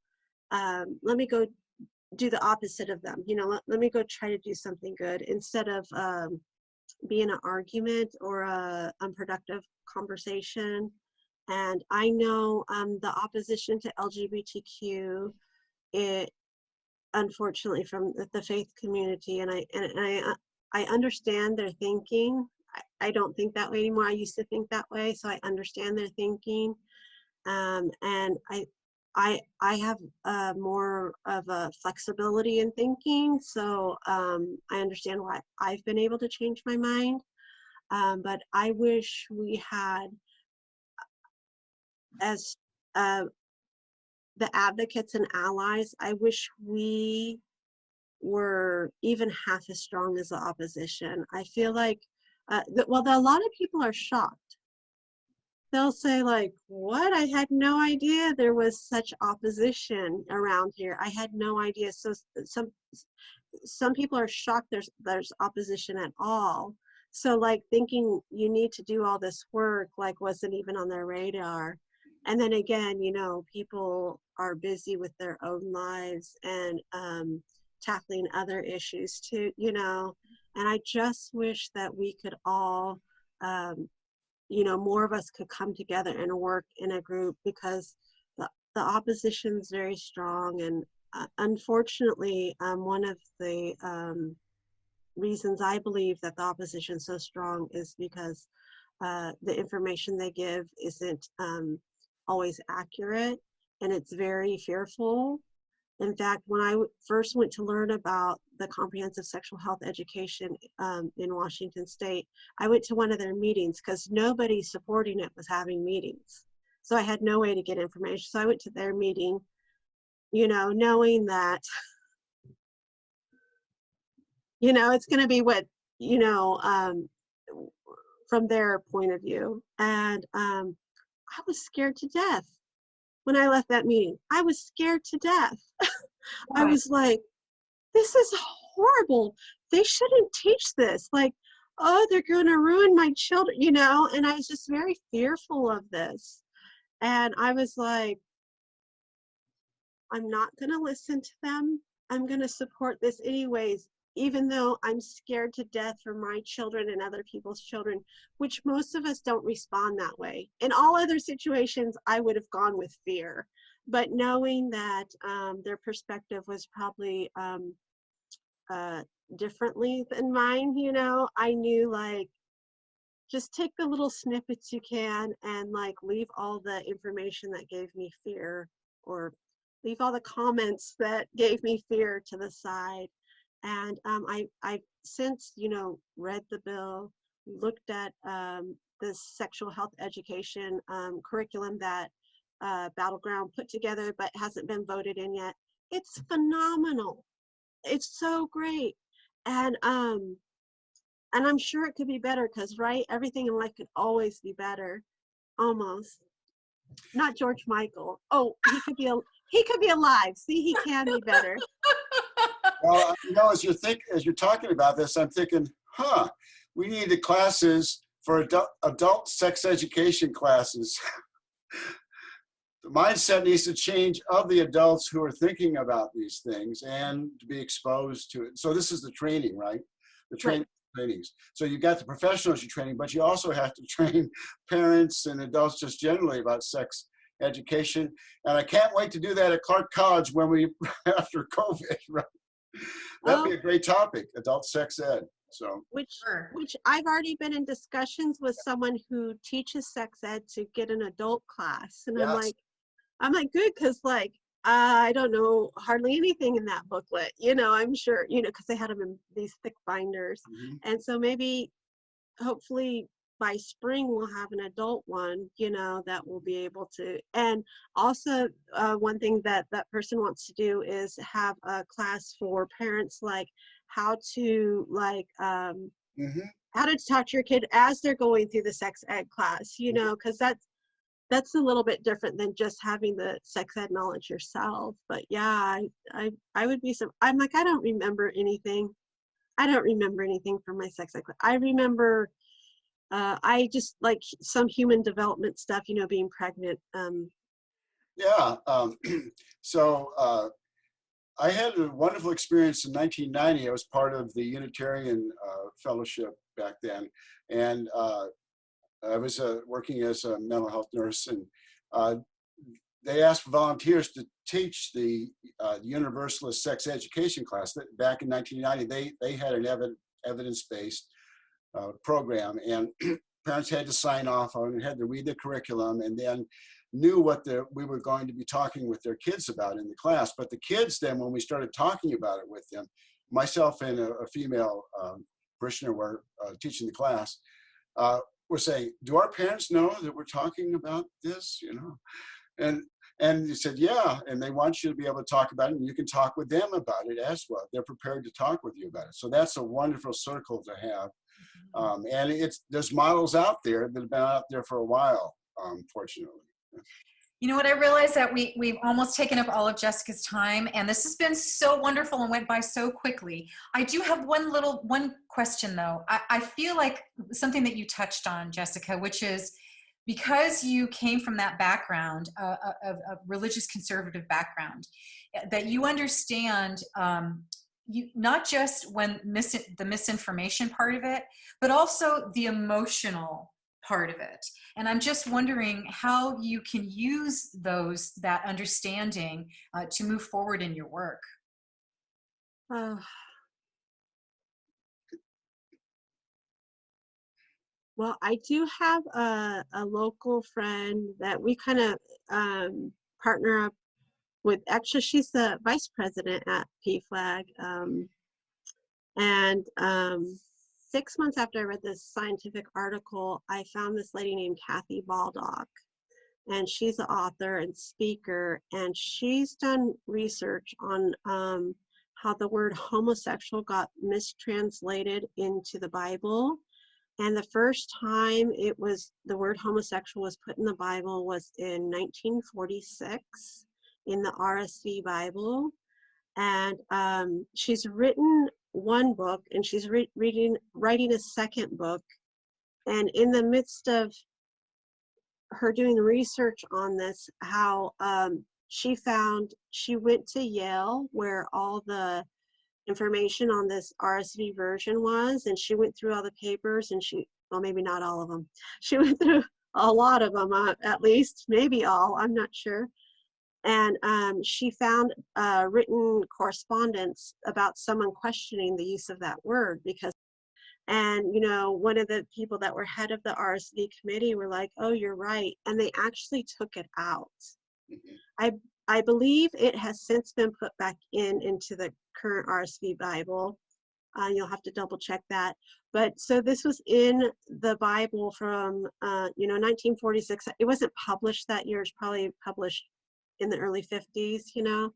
do the opposite of them. You know, let me go try to do something good instead of be in an argument or a unproductive conversation. And I know the opposition to LGBTQ, it unfortunately from the faith community, and I understand their thinking. I don't think that way anymore. I used to think that way, so I understand their thinking. And I have more of a flexibility in thinking, so I understand why I've been able to change my mind. But I wish we had, as the advocates and allies, I wish we were even half as strong as the opposition. I feel like, a lot of people are shocked. They'll say like, what? I had no idea there was such opposition around here. I had no idea. So some people are shocked there's opposition at all. So like thinking you need to do all this work like wasn't even on their radar. And then again, you know, people are busy with their own lives and tackling other issues too, you know. And I just wish that we could all you know, more of us could come together and work in a group, because the opposition is very strong. And unfortunately, one of the reasons I believe that the opposition is so strong is because the information they give isn't always accurate, and it's very fearful. In fact, when I first went to learn about the comprehensive sexual health education in Washington State, I went to one of their meetings because nobody supporting it was having meetings. So I had no way to get information. So I went to their meeting, you know, knowing that, you know, it's going to be what, you know, from their point of view. And I was scared to death when I left that meeting. I was scared to death. I was like, this is horrible. They shouldn't teach this. Like, oh, they're going to ruin my children, you know? And I was just very fearful of this. And I was like, I'm not going to listen to them. I'm going to support this anyways, even though I'm scared to death for my children and other people's children, which most of us don't respond that way. In all other situations, I would have gone with fear. But knowing that their perspective was probably differently than mine, you know, I knew like, just take the little snippets you can and like leave all the information that gave me fear, or leave all the comments that gave me fear to the side. And I've since, you know, read the bill, looked at the sexual health education curriculum that Battleground put together but hasn't been voted in yet. It's phenomenal. It's so great. And I'm sure it could be better, because right, everything in life could always be better. Almost. Not George Michael. Oh, he could be alive. See, he can be better. Well, you know, as you're talking about this, I'm thinking, we need the classes for adult sex education classes. The mindset needs to change of the adults who are thinking about these things and to be exposed to it. So this is the training, right? The training. Right. Trainings. So you got the professionals you're training, but you also have to train parents and adults just generally about sex education. And I can't wait to do that at Clark College when after COVID, right? That'd be a great topic, adult sex ed. So which I've already been in discussions with someone who teaches sex ed to get an adult class. And yes. I'm like, good, because like, I don't know hardly anything in that booklet, you know, I'm sure, you know, because they had them in these thick binders. Mm-hmm. And so maybe, hopefully by spring, we'll have an adult one, you know, that will be able to. And also one thing that person wants to do is have a class for parents, like how to like, mm-hmm. how to talk to your kid as they're going through the sex ed class, you know, because that's a little bit different than just having the sex ed knowledge yourself. But yeah, I would be I'm like, I don't remember anything. I don't remember anything from my sex ed class. I remember I just like some human development stuff, you know, being pregnant. Yeah. So I had a wonderful experience in 1990. I was part of the Unitarian Fellowship back then, and I was working as a mental health nurse, and they asked for volunteers to teach the Universalist sex education class. That back in 1990, they had an evidence-based program, and parents had to sign off on it, had to read the curriculum, and then knew what we were going to be talking with their kids about in the class. But the kids then, when we started talking about it with them, myself and a female parishioner were teaching the class, were saying, do our parents know that we're talking about this, you know? And he said, yeah, and they want you to be able to talk about it, and you can talk with them about it as well. They're prepared to talk with you about it. So that's a wonderful circle to have. And there's models out there that have been out there for a while, fortunately. You know what, I realized that we've almost taken up all of Jessica's time, and this has been so wonderful and went by so quickly. I do have one question though. I feel like something that you touched on, Jessica, which is because you came from that background, of religious conservative background, that you understand you not just when the misinformation part of it, but also the emotional part of it. And I'm just wondering how you can use that understanding to move forward in your work. Well, I do have a local friend that we kind of partner up with. Actually, she's the vice president at PFLAG. And 6 months after I read this scientific article, I found this lady named Kathy Baldock. And she's the author and speaker, and she's done research on how the word homosexual got mistranslated into the Bible. And the first time the word homosexual was put in the Bible was in 1946 in the RSV Bible. And she's written one book, and she's writing a second book. And in the midst of her doing research on this, how she went to Yale, where all the information on this RSV version was, and she went through all the papers, and well, maybe not all of them. She went through a lot of them, at least, maybe all, I'm not sure. And she found written correspondence about someone questioning the use of that word, and, you know, one of the people that were head of the RSV committee were like, oh, you're right. And they actually took it out. I believe it has since been put back into the current RSV Bible. You'll have to double check that. But so this was in the Bible from, 1946. It wasn't published that year. It's probably published in the early 50s, you know.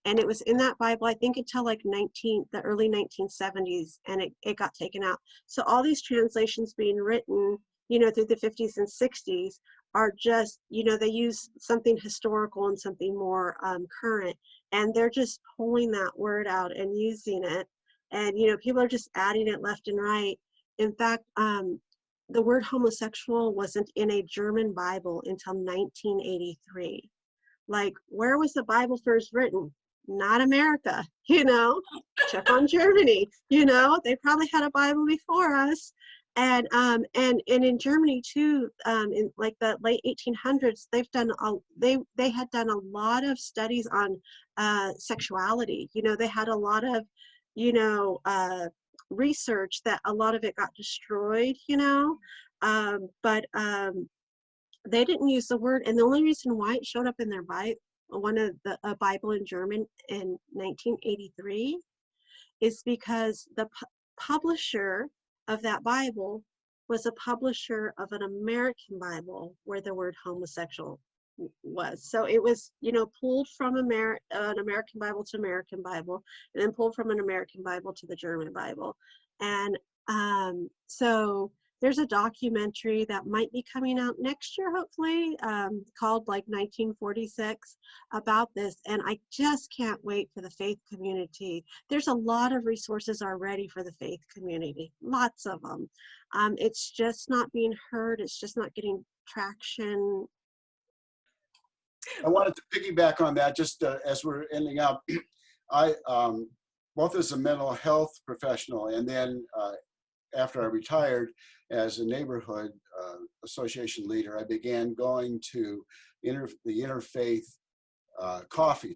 And it was in that Bible, I think, until like the early 1970s, and it got taken out. So all these translations being written, you know, through the 50s and 60s are just, you know, they use something historical and something more current, and they're just pulling that word out and using it. And, you know, people are just adding it left and right. In fact, the word homosexual wasn't in a German Bible until 1983. Like, where was the Bible first written? Not America, you know. Check on Germany, you know. They probably had a Bible before us. And in Germany too, in like the late 1800s, they had done a lot of studies on sexuality. You know, they had a lot of, you know, research that a lot of it got destroyed, you know. But they didn't use the word, and the only reason why it showed up in their a Bible in German in 1983 is because the publisher of that Bible was a publisher of an American Bible where the word homosexual was. So it was, you know, pulled from an American Bible to American Bible, and then pulled from an American Bible to the German Bible. And so there's a documentary that might be coming out next year, hopefully, called like 1946 about this. And I just can't wait for the faith community. There's a lot of resources already for the faith community, lots of them. It's just not being heard. It's just not getting traction. I wanted to piggyback on that just as we're ending up. I, both as a mental health professional and then after I retired as a neighborhood association leader, I began going to the interfaith coffee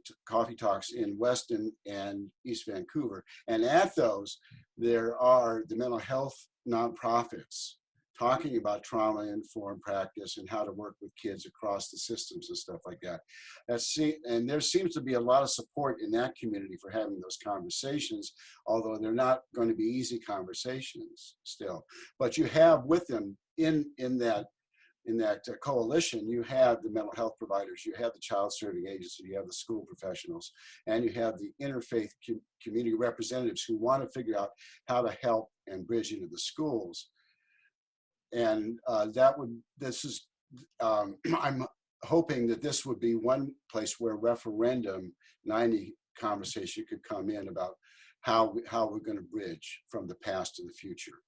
talks in Weston and East Vancouver. And at those, there are the mental health nonprofits talking about trauma-informed practice and how to work with kids across the systems and stuff like that. And there seems to be a lot of support in that community for having those conversations, although they're not going to be easy conversations still. But you have with them in that coalition, you have the mental health providers, you have the child serving agency, you have the school professionals, and you have the interfaith community representatives who want to figure out how to help and bridge into the schools. And I'm hoping that this would be one place where referendum 90 conversation could come in about how we're going to bridge from the past to the future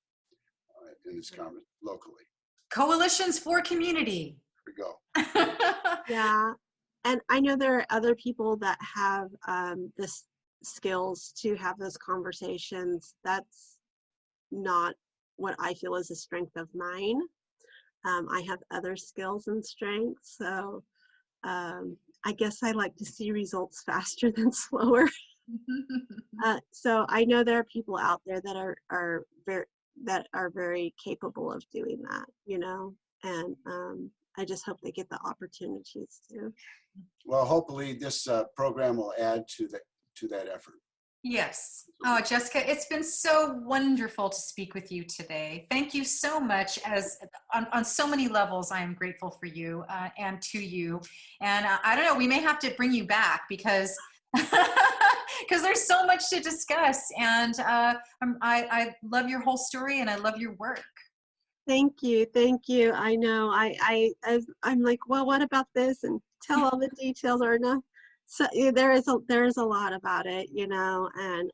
in this conversation locally. Coalitions for community. Here we go. Yeah. And I know there are other people that have the skills to have those conversations. That's not what I feel is a strength of mine. I have other skills and strengths. So I guess I like to see results faster than slower. So I know there are people out there that are very capable of doing that, you know, and I just hope they get the opportunities to. Well, hopefully this program will add to that effort. Yes. Oh, Jessica, it's been so wonderful to speak with you today. Thank you so much. On so many levels, I am grateful for you and to you. And I don't know, we may have to bring you back because there's so much to discuss. And I love your whole story and I love your work. Thank you. I know I'm like, well, what about this? And tell all the details or no. So yeah, there is a lot about it, you know, and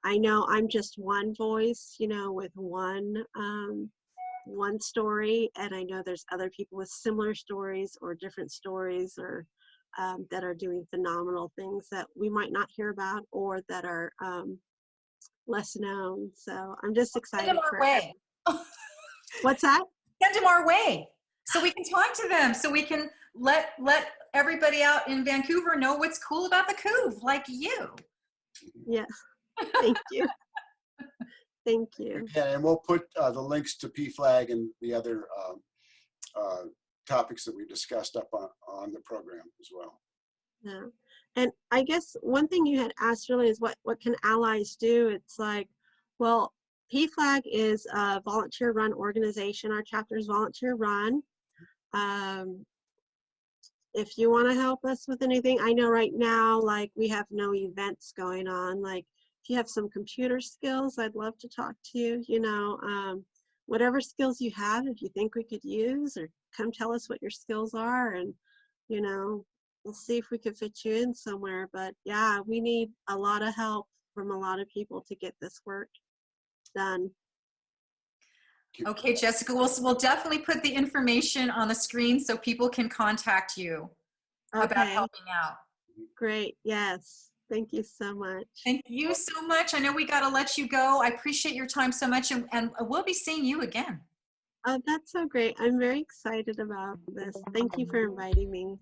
I know I'm just one voice, you know, with one story, and I know there's other people with similar stories or different stories or that are doing phenomenal things that we might not hear about or that are less known. So I'm just excited. Send them our way. What's that? Send them our way so we can talk to them, so we can let everybody out in Vancouver know what's cool about the CoolCouve, like you. Yes. Thank you. Thank you. Yeah, and we'll put the links to PFLAG and the other topics that we discussed up on the program as well. Yeah. And I guess one thing you had asked really is what can allies do? It's like, well, PFLAG is a volunteer-run organization. Our chapter is volunteer-run. If you want to help us with anything, I know right now, like, we have no events going on. Like, if you have some computer skills, I'd love to talk to you. You know, whatever skills you have, if you think we could use, or come tell us what your skills are, and, you know, we'll see if we could fit you in somewhere. But yeah, we need a lot of help from a lot of people to get this work done. Okay, Jessica, we'll definitely put the information on the screen so people can contact you about helping out. Great. Yes. Thank you so much. Thank you so much. I know we got to let you go. I appreciate your time so much, and we'll be seeing you again. Oh, that's so great. I'm very excited about this. Thank you for inviting me.